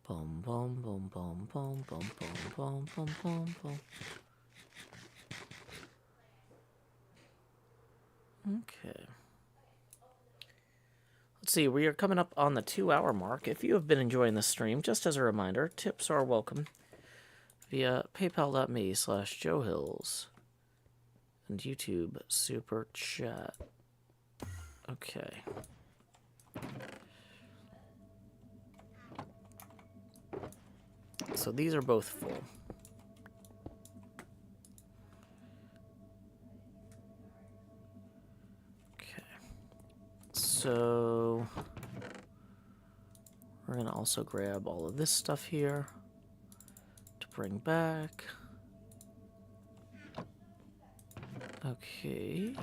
Boom boom boom boom boom boom boom boom boom boom boom. Okay. Let's see, we are coming up on the 2-hour mark. If you have been enjoying this stream, just as a reminder, tips are welcome via paypal.me/JoeHills and YouTube Super Chat. Okay. So these are both full. So we're going to also grab all of this stuff here to bring back. Okay.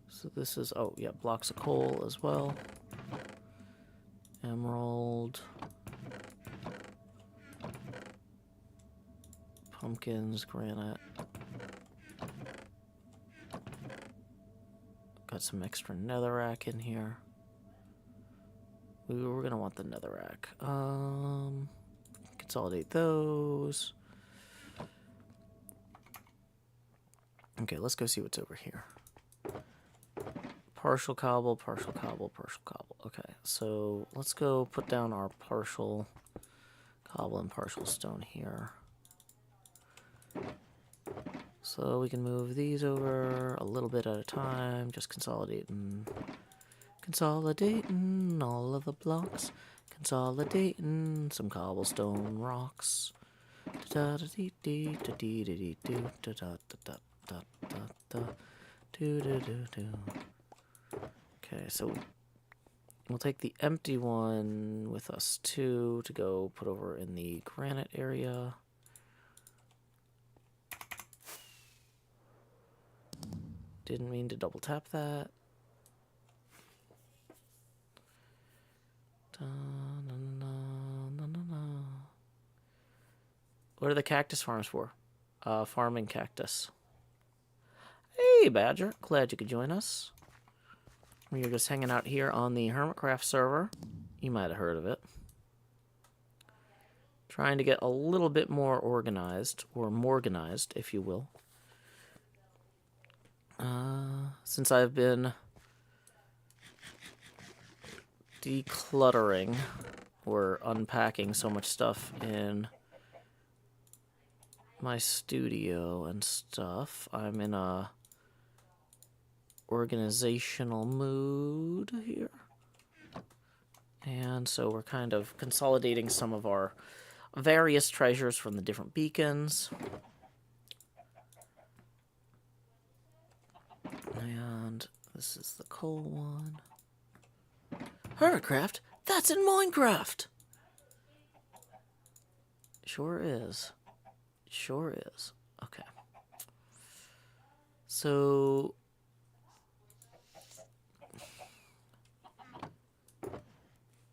So this is, oh yeah, blocks of coal as well. Emerald. Pumpkins, granite. Got some extra netherrack in here. We were gonna want the netherrack. Consolidate those. Okay, let's go see what's over here. Partial cobble, partial cobble, partial cobble. Okay, so let's go put down our partial cobble and partial stone here. So we can move these over a little bit at a time, just consolidating all of the blocks, consolidating some cobblestone rocks. Okay, so we'll take the empty one with us too to go put over in the granite area. Didn't mean to double tap that. What are the cactus farms for? Farming cactus. Hey, Badger. Glad you could join us. We are just hanging out here on the HermitCraft server. You might have heard of it. Trying to get a little bit more organized, or morganized, if you will. Since I've been decluttering or unpacking so much stuff in my studio and stuff, I'm in a organizational mood here. And so we're kind of consolidating some of our various treasures from the different beacons. And this is the coal one. HermitCraft? That's in Minecraft! Sure is. Sure is. Okay. So...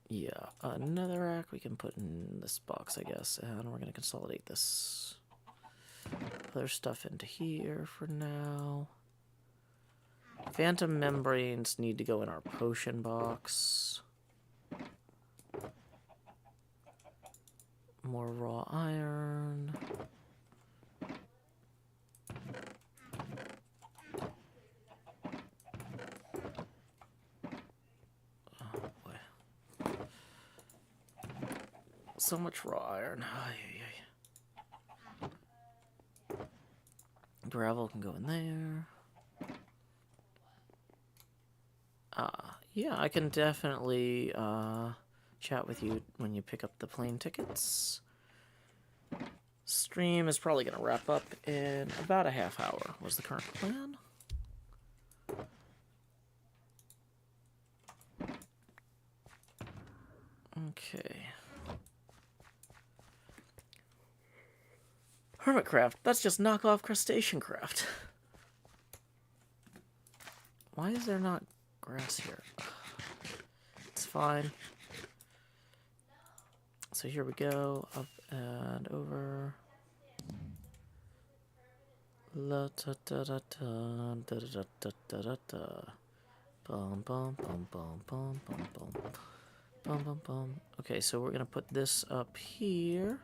yeah, another rack we can put in this box, I guess. And we're going to consolidate this other stuff into here for now. Phantom membranes need to go in our potion box. More raw iron. Oh boy. So much raw iron. Gravel can go in there. Yeah, I can definitely chat with you when you pick up the plane tickets. Stream is probably going to wrap up in about a half hour, was the current plan. Okay. HermitCraft, that's just knockoff crustacean craft. Why is there not grass here? It's fine. So here we go, up and over. La ta ta ta ta da da da da da da. Bum bum bum bum bum bum bum bum bum bum. Okay, so we're gonna put this up here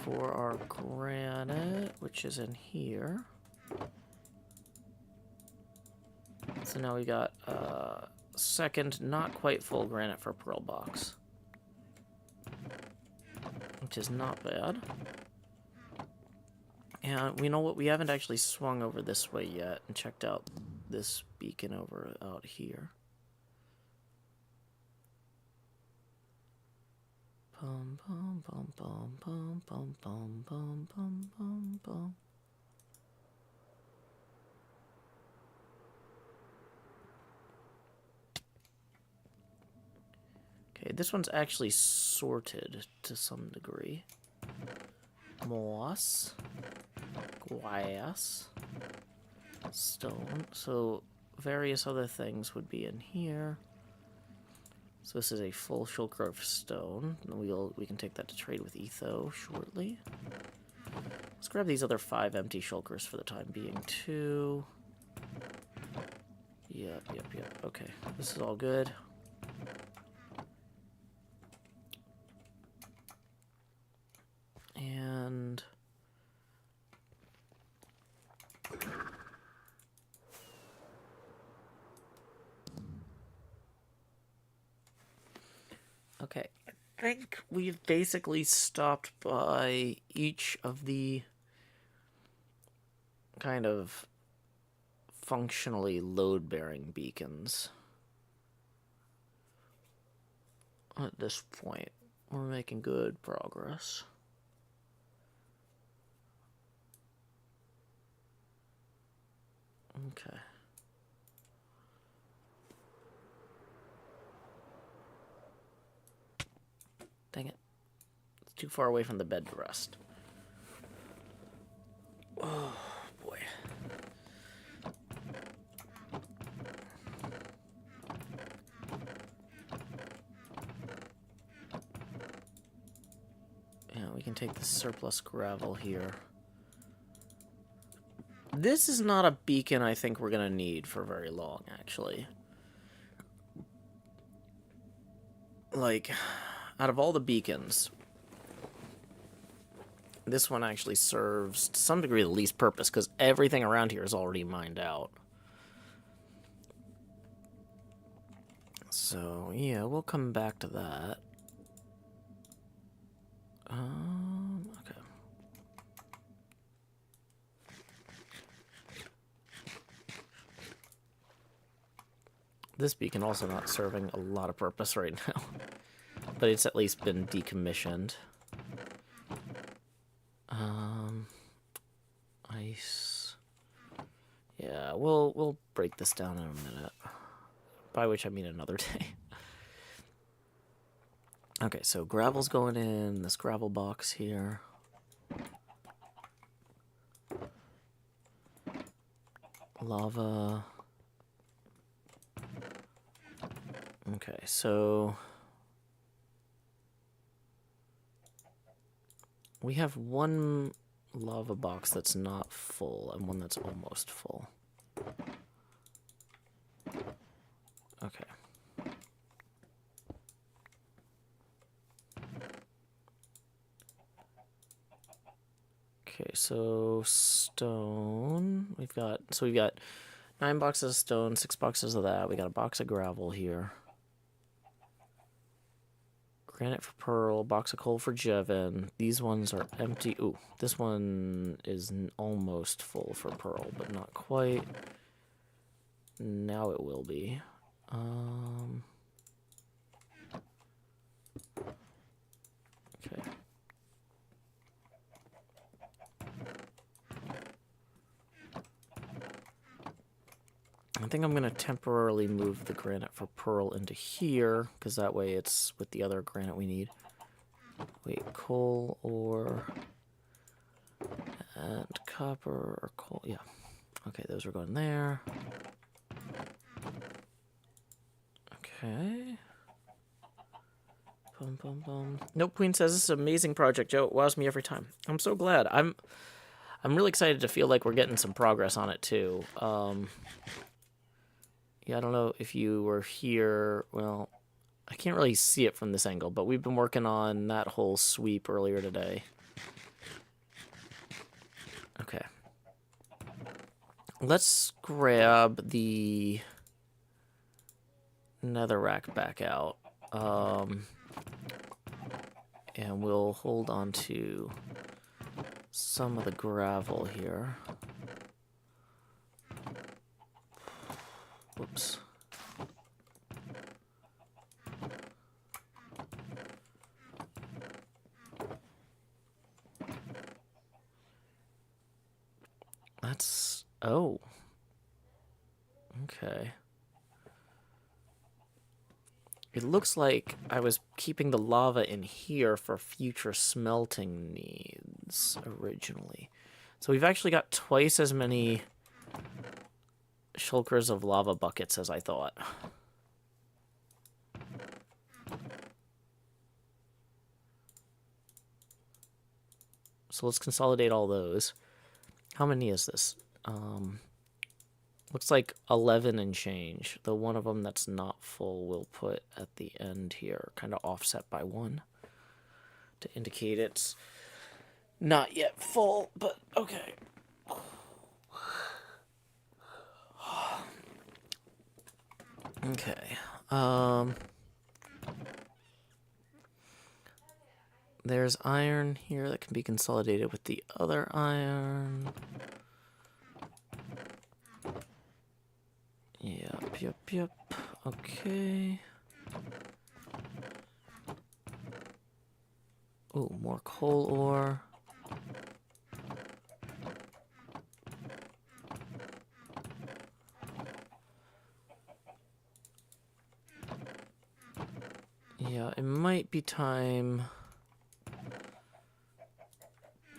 for our granite, which is in here. So now we got second, not quite full granite for pearl box, which is not bad. And we know what, we haven't actually swung over this way yet and checked out this beacon over out here. Bum bum bum bum bum bum bum bum bum bum bum. Okay, this one's actually sorted to some degree. Moss, glass, stone. So various other things would be in here. So this is a full shulker of stone. We can take that to trade with Etho shortly. Let's grab these other 5 empty shulkers for the time being too. Yep. Okay, this is all good. And okay, I think we've basically stopped by each of the kind of functionally load-bearing beacons. At this point, we're making good progress. Okay. Dang it. It's too far away from the bed to rest. Oh, boy. Yeah, we can take the surplus gravel here. This is not a beacon I think we're going to need for very long, actually. Like, out of all the beacons, this one actually serves, to some degree, the least purpose, because everything around here is already mined out. So, yeah, we'll come back to that. Okay. This beacon also not serving a lot of purpose right now, but it's at least been decommissioned. Ice. Yeah, we'll break this down in a minute. By which I mean another day. Okay, so gravel's going in this gravel box here. Lava. Okay, so we have one lava box that's not full and one that's almost full. Okay. Okay, so stone. We've got 9 boxes of stone, 6 boxes of that. We got a box of gravel here. Granite for Pearl, box of coal for Jevin. These ones are empty. Ooh, this one is almost full for Pearl, but not quite. Now it will be. Okay. I think I'm going to temporarily move the granite for pearl into here, because that way it's with the other granite we need. Wait, coal ore and copper or coal. Yeah. Okay, those are going there. Okay. Bum, bum, bum. Nope, Queen says this is an amazing project, Joe. It wows me every time. I'm so glad. I'm really excited to feel like we're getting some progress on it too. Yeah, I don't know if you were here. Well, I can't really see it from this angle, but we've been working on that whole sweep earlier today. Okay. Let's grab the netherrack back out. And we'll hold on to some of the gravel here. Whoops. That's... oh. Okay. It looks like I was keeping the lava in here for future smelting needs originally. So we've actually got twice as many shulkers of lava buckets as I thought. So let's consolidate all those. How many is this? Looks like 11 and change. The one of them that's not full we'll put at the end here, kind of offset by 1 to indicate it's not yet full, but okay. Okay. There's iron here that can be consolidated with the other iron. Yep. Okay. Oh, more coal ore. Yeah, it might be time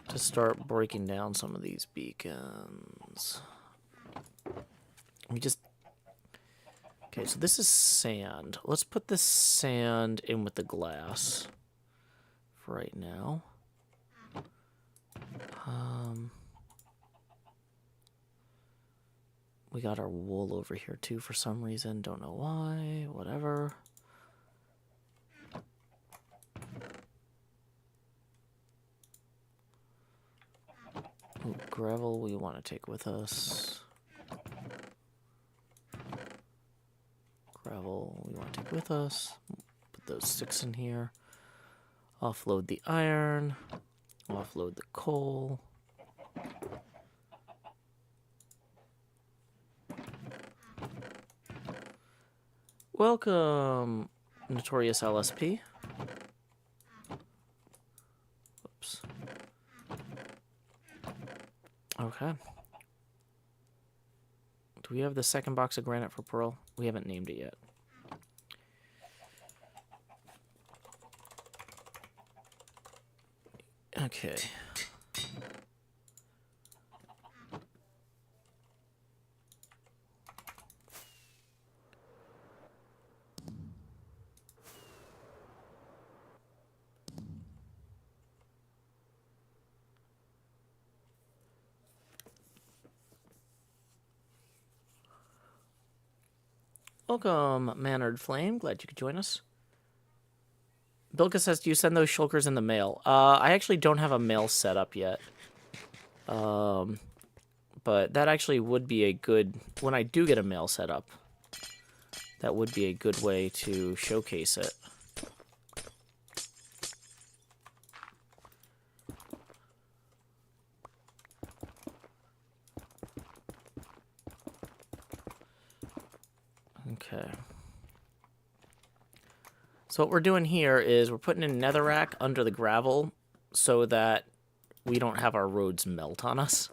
to start breaking down some of these beacons. We just... okay, so this is sand. Let's put this sand in with the glass for right now. We got our wool over here too for some reason. Don't know why. Whatever. Ooh, gravel we want to take with us. Gravel we want to take with us. Put those 6 in here. Offload the iron. Offload the coal. Welcome, Notorious LSP. Whoops. Okay. Do we have the second box of granite for pearl? We haven't named it yet. Okay. Welcome, Mannered Flame. Glad you could join us. Bilka says, do you send those shulkers in the mail? I actually don't have a mail set up yet. But that actually would be a good... when I do get a mail set up, that would be a good way to showcase it. Okay. So what we're doing here is we're putting a netherrack under the gravel so that we don't have our roads melt on us.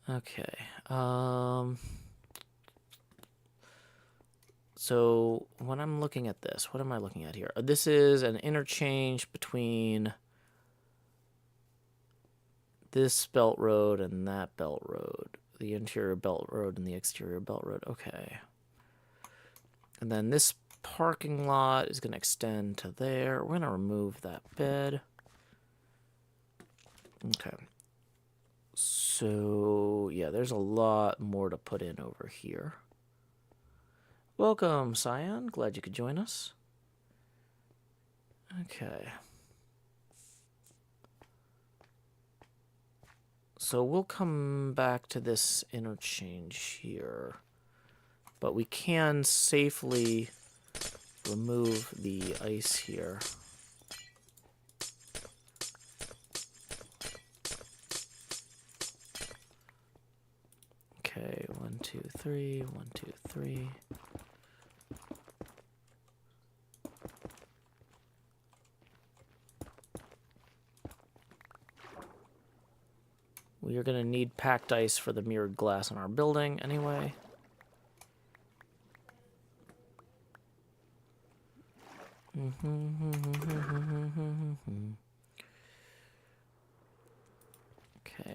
Okay. So when I'm looking at this, what am I looking at here? This is an interchange between this belt road and that belt road. The interior belt road and the exterior belt road. Okay. And then this parking lot is going to extend to there. We're going to remove that bed. Okay. So, yeah, there's a lot more to put in over here. Welcome, Cyan. Glad you could join us. Okay. So we'll come back to this interchange here. But we can safely remove the ice here. Okay, 1, 2, 3, 1, 2, 3. We are going to need packed ice for the mirrored glass in our building anyway. Okay.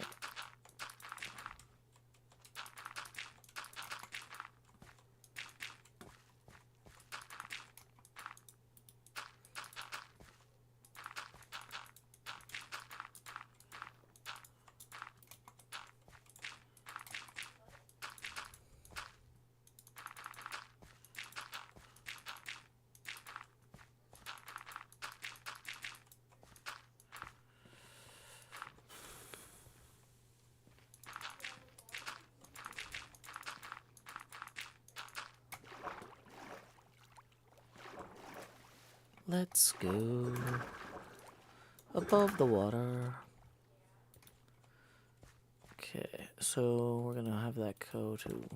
Let's go above the water. Okay, so we're gonna have that go to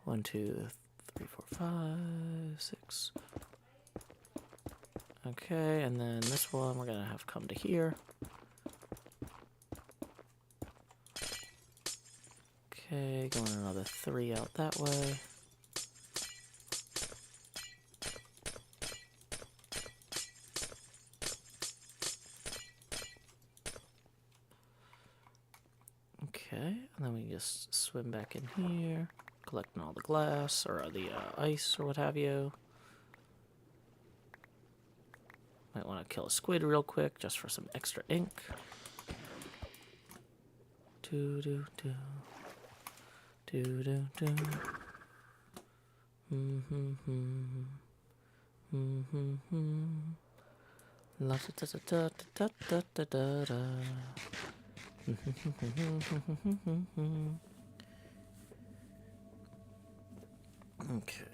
1, 2, 3, 4, 5, 6. Okay, and then this one we're gonna have come to here. Okay, going another 3 out that way. Okay, and then we just swim back in here, collecting all the glass, or the ice, or what have you. Might want to kill a squid real quick, just for some extra ink. Do-do-do. Do-do-do. La-da-da-da-da-da-da-da-da-da. Okay.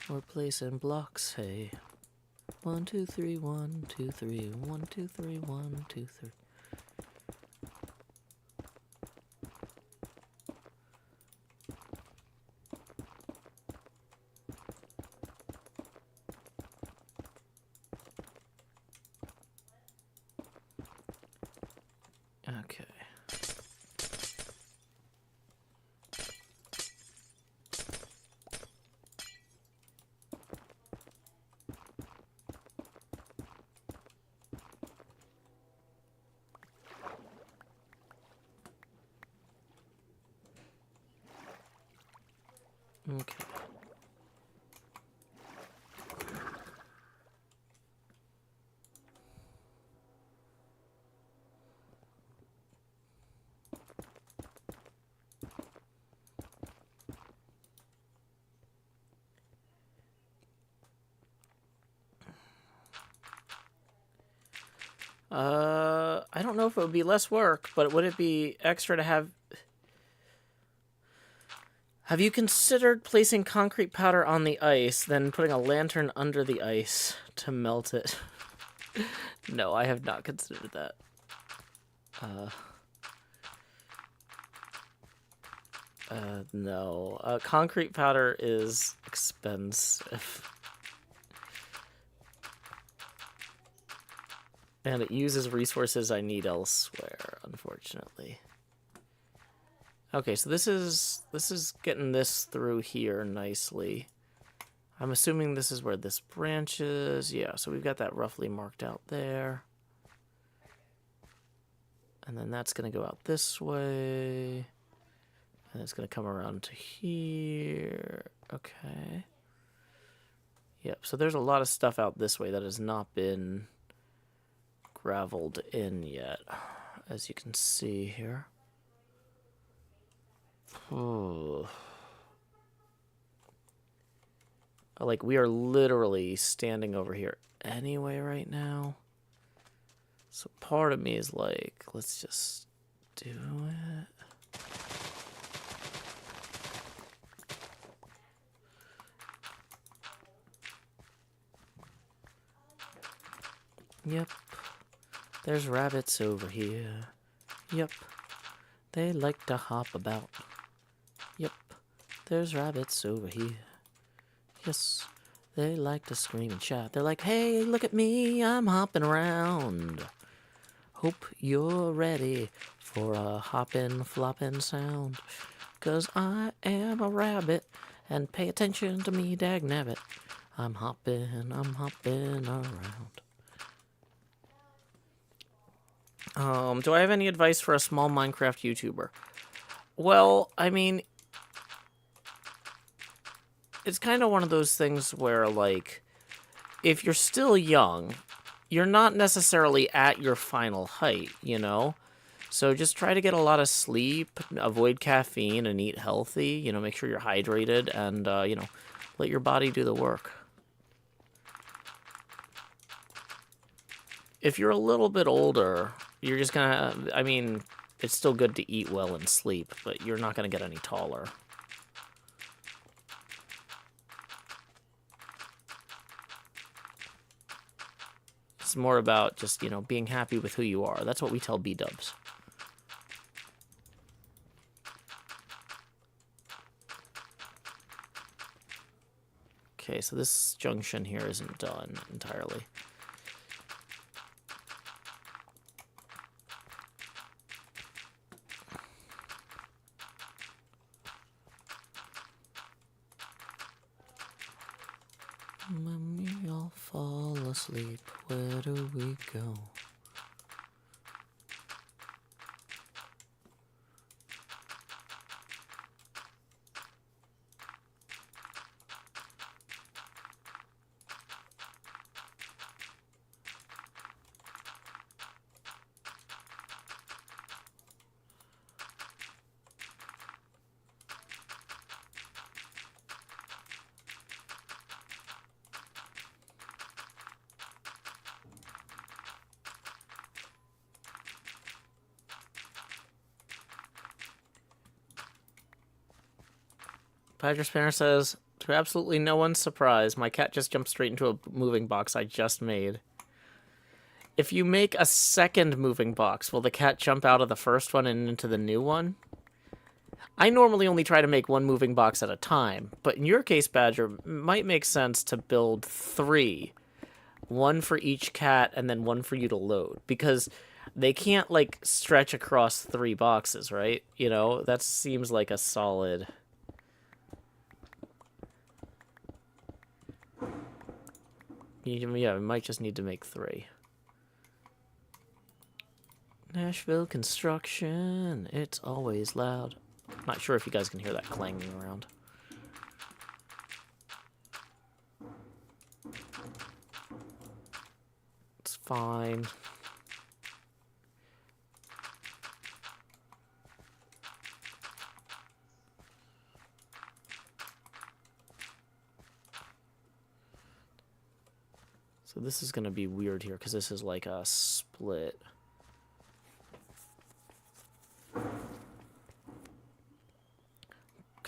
We're placing blocks, hey. 1, 2, 3, 1, 2, 3, 1, 2, 3, 1, 2, 3. Okay. Okay. I don't know if it would be less work, but would it be extra to have... Have you considered placing concrete powder on the ice, then putting a lantern under the ice to melt it? No, I have not considered that. No. Concrete powder is expensive. And it uses resources I need elsewhere, unfortunately. Okay, so this is getting this through here nicely. I'm assuming this is where this branch is. Yeah, so we've got that roughly marked out there. And then that's going to go out this way. And it's going to come around to here. Okay. Yep, so there's a lot of stuff out this way that has not been graveled in yet, as you can see here. Ooh. Like, we are literally standing over here anyway right now. So part of me is like, let's just do it. Yep. There's rabbits over here. Yep. They like to hop about. Yep. There's rabbits over here. Yes. They like to scream and shout. They're like, hey, look at me. I'm hopping around. Hope you're ready for a hoppin', floppin' sound. 'Cause I am a rabbit. And pay attention to me, dagnabbit. I'm hopping around. Do I have any advice for a small Minecraft YouTuber? Well, I mean, it's kind of one of those things where, like, if you're still young, you're not necessarily at your final height, you know? So just try to get a lot of sleep, avoid caffeine, and eat healthy. You know, make sure you're hydrated, and, you know, let your body do the work. If you're a little bit older, you're just gonna, I mean, it's still good to eat well and sleep, but you're not gonna get any taller. It's more about just, you know, being happy with who you are. That's what we tell B-dubs. Okay, so this junction here isn't done entirely. When we all fall asleep, where do we go? Badger Spanner says, to absolutely no one's surprise, my cat just jumped straight into a moving box I just made. If you make a second moving box, will the cat jump out of the first one and into the new one? I normally only try to make one moving box at a time, but in your case, Badger, it might make sense to build 3. One for each cat and then one for you to load, because they can't, like, stretch across 3 boxes, right? You know, that seems like a solid... Yeah, we might just need to make 3. Nashville construction, it's always loud. Not sure if you guys can hear that clanging around. It's fine. So this is going to be weird here because this is like a split.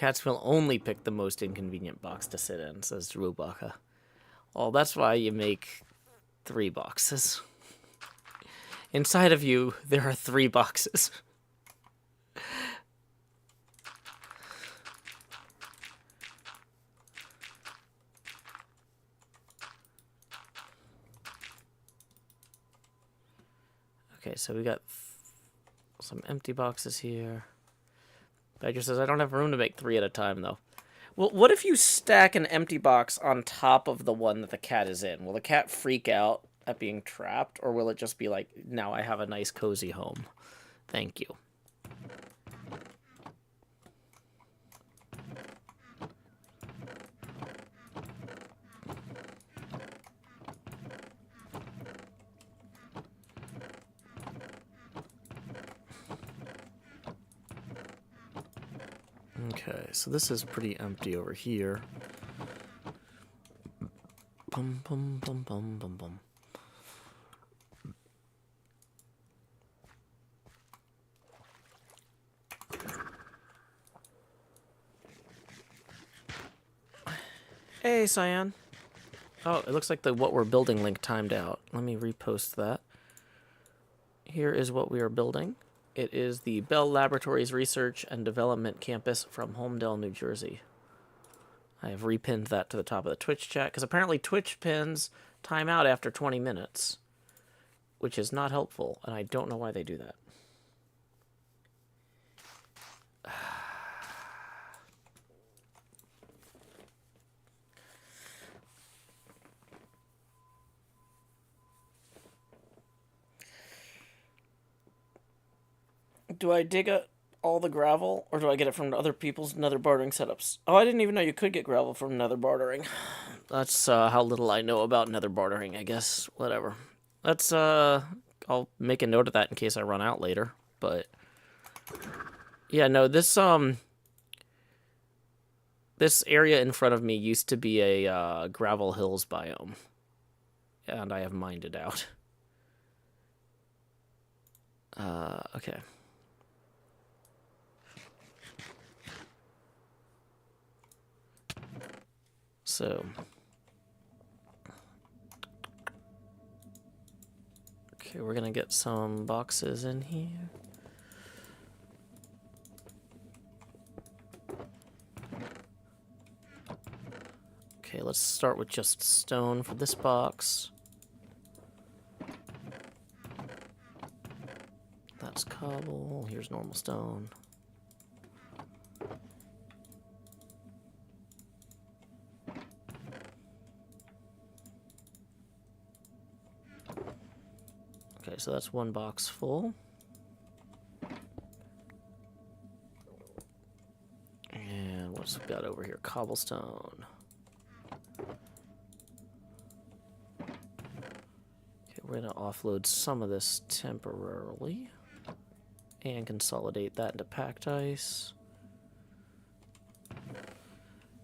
cats will only pick the most inconvenient box to sit in, says Drubaka. Well, that's why you make 3 boxes. Inside of you, there are 3 boxes. Okay, so we got some empty boxes here. Badger says, I don't have room to make 3 at a time, though. Well, what if you stack an empty box on top of the one that the cat is in? Will the cat freak out at being trapped, or will it just be like, now I have a nice, cozy home? Thank you. Okay, so this is pretty empty over here. Bum, bum, bum, bum, bum, bum. Hey, Cyan. Oh, it looks like the what we're building link timed out. Let me repost that. Here is what we are building. It is the Bell Laboratories Research and Development Campus from Holmdel, New Jersey. I have repinned that to the top of the Twitch chat, because apparently Twitch pins time out after 20 minutes, which is not helpful, and I don't know why they do that. Do I dig up all the gravel, or do I get it from other people's nether bartering setups? Oh, I didn't even know you could get gravel from nether bartering. That's how little I know about nether bartering, I guess. Whatever. That's, I'll make a note of that in case I run out later. But, yeah, no, this area in front of me used to be a gravel hills biome. And I have mined it out. Okay. So, okay, we're gonna get some boxes in here. Okay, let's start with just stone for this box. That's cobble. Here's normal stone. Okay, so that's 1 box full. And what's we got over here? Cobblestone. Okay, we're going to offload some of this temporarily and consolidate that into packed ice.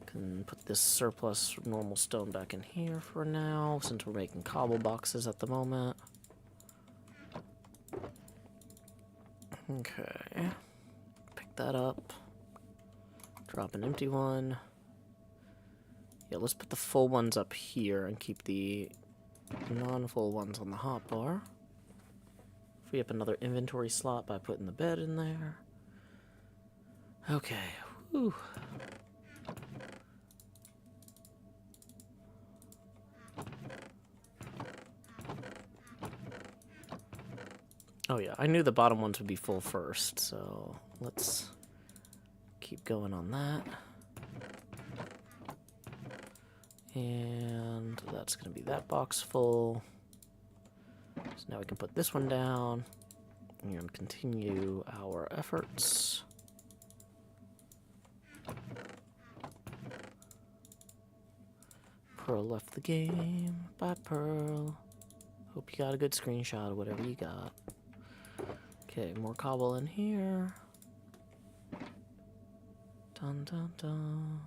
Can put this surplus normal stone back in here for now, since we're making cobble boxes at the moment. Okay, pick that up, drop an empty one. Yeah, let's put the full ones up here and keep the non-full ones on the hotbar. Free up another inventory slot by putting the bed in there. Okay, whew. Oh yeah, I knew the bottom ones would be full first, so let's keep going on that. And that's going to be that box full. So now we can put this one down and continue our efforts. Pearl left the game. Bye, Pearl. Hope you got a good screenshot of whatever you got. Okay, more cobble in here. Dun dun dun.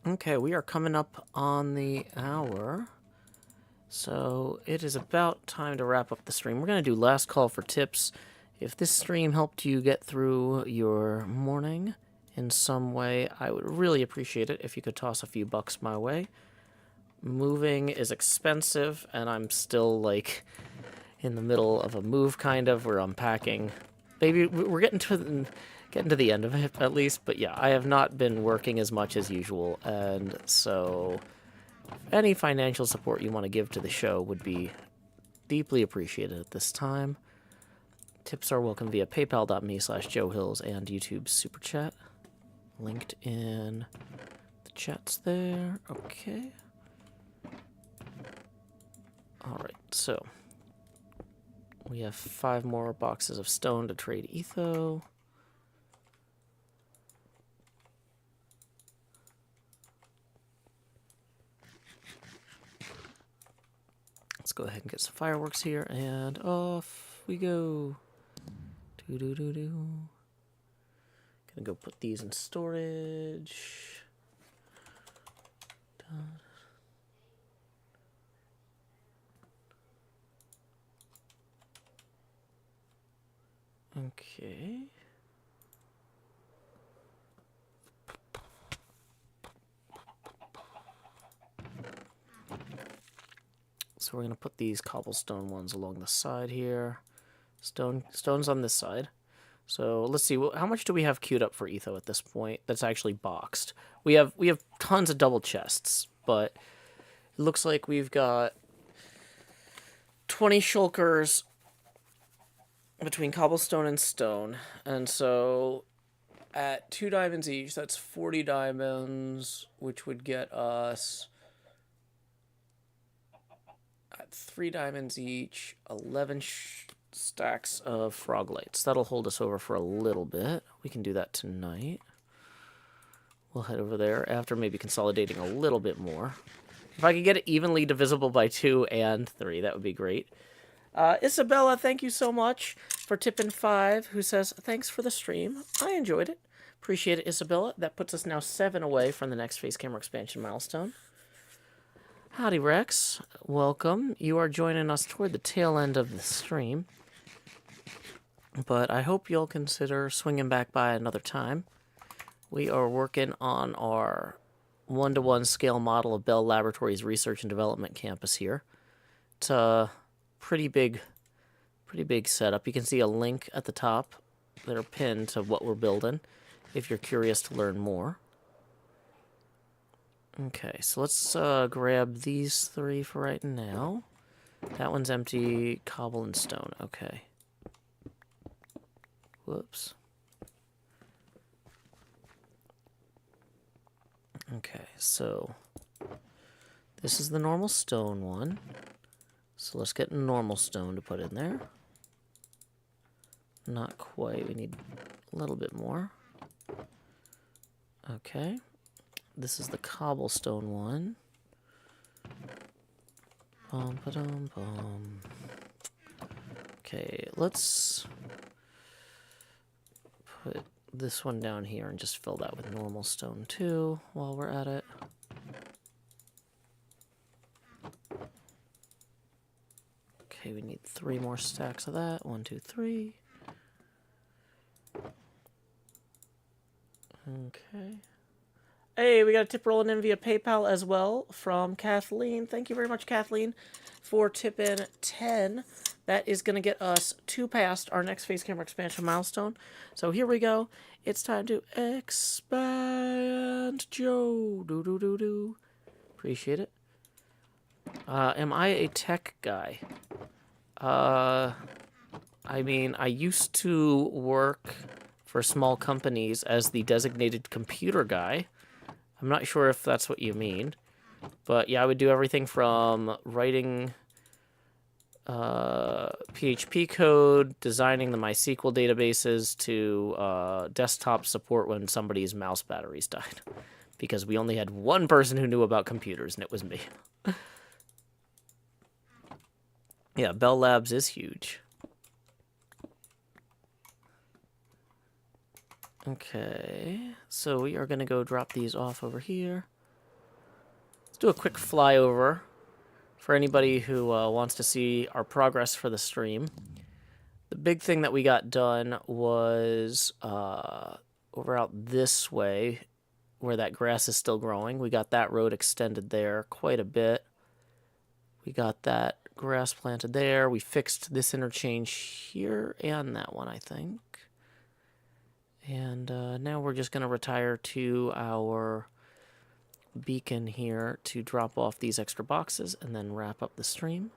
Okay, we are coming up on the hour. So it is about time to wrap up the stream. We're going to do last call for tips. If this stream helped you get through your morning in some way, I would really appreciate it if you could toss a few bucks my way. Moving is expensive, and I'm still, like, in the middle of a move, kind of. We're unpacking. Maybe we're getting to the end of it, at least. But yeah, I have not been working as much as usual, and so any financial support you want to give to the show would be deeply appreciated at this time. Tips are welcome via paypal.me/JoeHills and YouTube's Super Chat. Linked in the chats there. Okay. Alright, so we have 5 more boxes of stone to trade etho. Let's go ahead and get some fireworks here, and off we go. Doo-doo-doo-doo. Gonna go put these in storage. Done. Okay. So we're going to put these cobblestone ones along the side here. Stone's on this side. So let's see, how much do we have queued up for etho at this point that's actually boxed? We have tons of double chests, but it looks like we've got 20 shulkers between cobblestone and stone. And so at 2 diamonds each, that's 40 diamonds, which would get us, at 3 diamonds each, 11 stacks of frog lights. That'll hold us over for a little bit. We can do that tonight. We'll head over there after maybe consolidating a little bit more. If I could get it evenly divisible by 2 and 3, that would be great. Isabella, thank you so much for tipping 5, who says, thanks for the stream. I enjoyed it. Appreciate it, Isabella. That puts us now 7 away from the next face camera expansion milestone. Howdy, Rex. Welcome. You are joining us toward the tail end of the stream. But I hope you'll consider swinging back by another time. We are working on our 1-to-1 scale model of Bell Laboratories Research and Development Campus here. It's a pretty big setup. You can see a link at the top that are pinned to what we're building if you're curious to learn more. Okay, so let's grab these 3 for right now. That one's empty, cobble and stone. Okay. Whoops. Okay, so this is the normal stone one. So let's get normal stone to put in there. Not quite. We need a little bit more. Okay. This is the cobblestone one. Bum. Okay, let's put this one down here and just fill that with normal stone too while we're at it. Okay, we need 3 more stacks of that. 1, 2, 3. Okay. Hey, we got a tip rolling in via PayPal as well from Kathleen. Thank you very much, Kathleen, for tipping 10. That is going to get us 2 past our next face camera expansion milestone. So here we go. It's time to expand, Joe. Do. Appreciate it. Am I a tech guy? I mean, I used to work for small companies as the designated computer guy. I'm not sure if that's what you mean. But yeah, I would do everything from writing PHP code, designing the MySQL databases, to desktop support when somebody's mouse batteries died. Because we only had one person who knew about computers, and it was me. Yeah, Bell Labs is huge. Okay, so we are going to go drop these off over here. Let's do a quick flyover for anybody who wants to see our progress for the stream, the big thing that we got done was over out this way, where that grass is still growing. We got that road extended there quite a bit. We got that grass planted there. We fixed this interchange here and that one, I think. And now we're just going to retire to our beacon here to drop off these extra boxes and then wrap up the stream.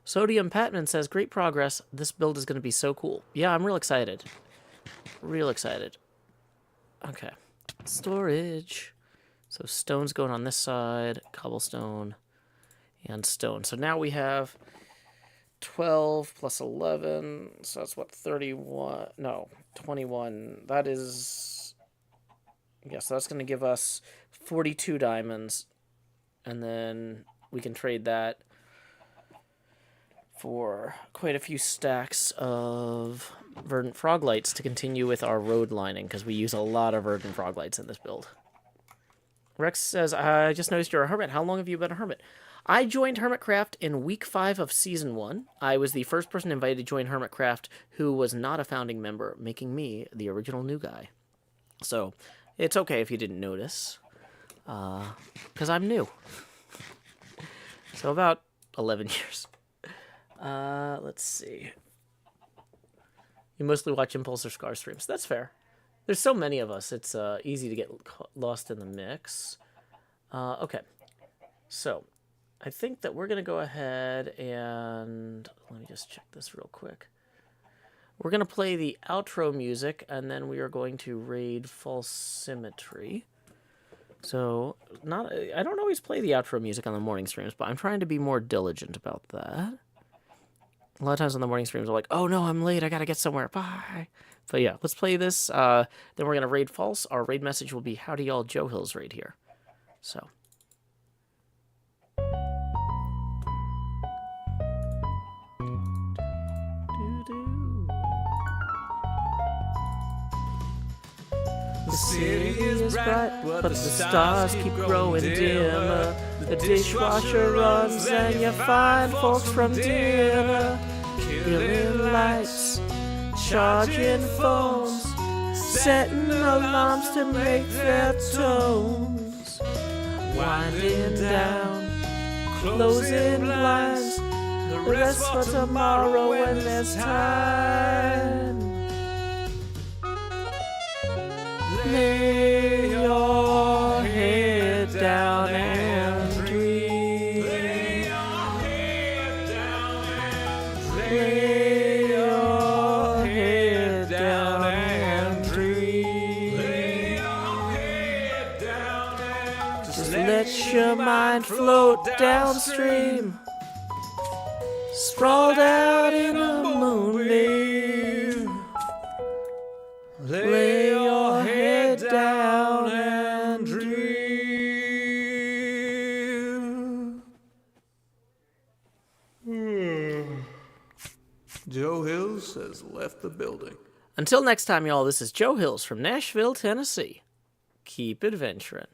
Sodium Patman says, great progress. This build is going to be so cool. Yeah, I'm real excited. Real excited. Okay. Storage. So stone's going on this side, cobblestone, and stone. So now we have 12 plus 11. So that's what, 31? No, 21. That is... Yeah, so that's going to give us 42 diamonds. And then we can trade that for quite a few stacks of verdant frog lights to continue with our road lining, because we use a lot of verdant frog lights in this build. Rex says, I just noticed you're a hermit. How long have you been a hermit? I joined HermitCraft in week 5 of season 1. I was the first person invited to join HermitCraft who was not a founding member, making me the original new guy. So it's okay if you didn't notice, because I'm new. So about 11 years. Let's see. You mostly watch Impulse or Scar streams. That's fair. There's so many of us, it's easy to get lost in the mix. Okay. So, I think that we're going to go ahead and... Let me just check this real quick. We're going to play the outro music, and then we are going to raid False Symmetry. So, I don't always play the outro music on the morning streams, but I'm trying to be more diligent about that. A lot of times on the morning streams, I'm like, oh no, I'm late, I gotta get somewhere, bye. But yeah, let's play this. Then we're gonna raid False. Our raid message will be, howdy y'all, Joe Hill's raid here. So. The city is bright, but the stars keep growing dimmer. The dishwasher runs and you find folks from dinner. Killing lights, charging phones, setting alarms to make their tones. Winding down, closing blinds, the rest for tomorrow when there's time. Lay your head down and dream. Lay your head down and dream. Lay your head down and dream. Lay your head down and just let your mind float downstream. Sprawled out in a moonbeam. Lay your head down and dream. Joe Hills has left the building. Until next time, y'all, this is Joe Hills from Nashville, Tennessee. Keep adventuring.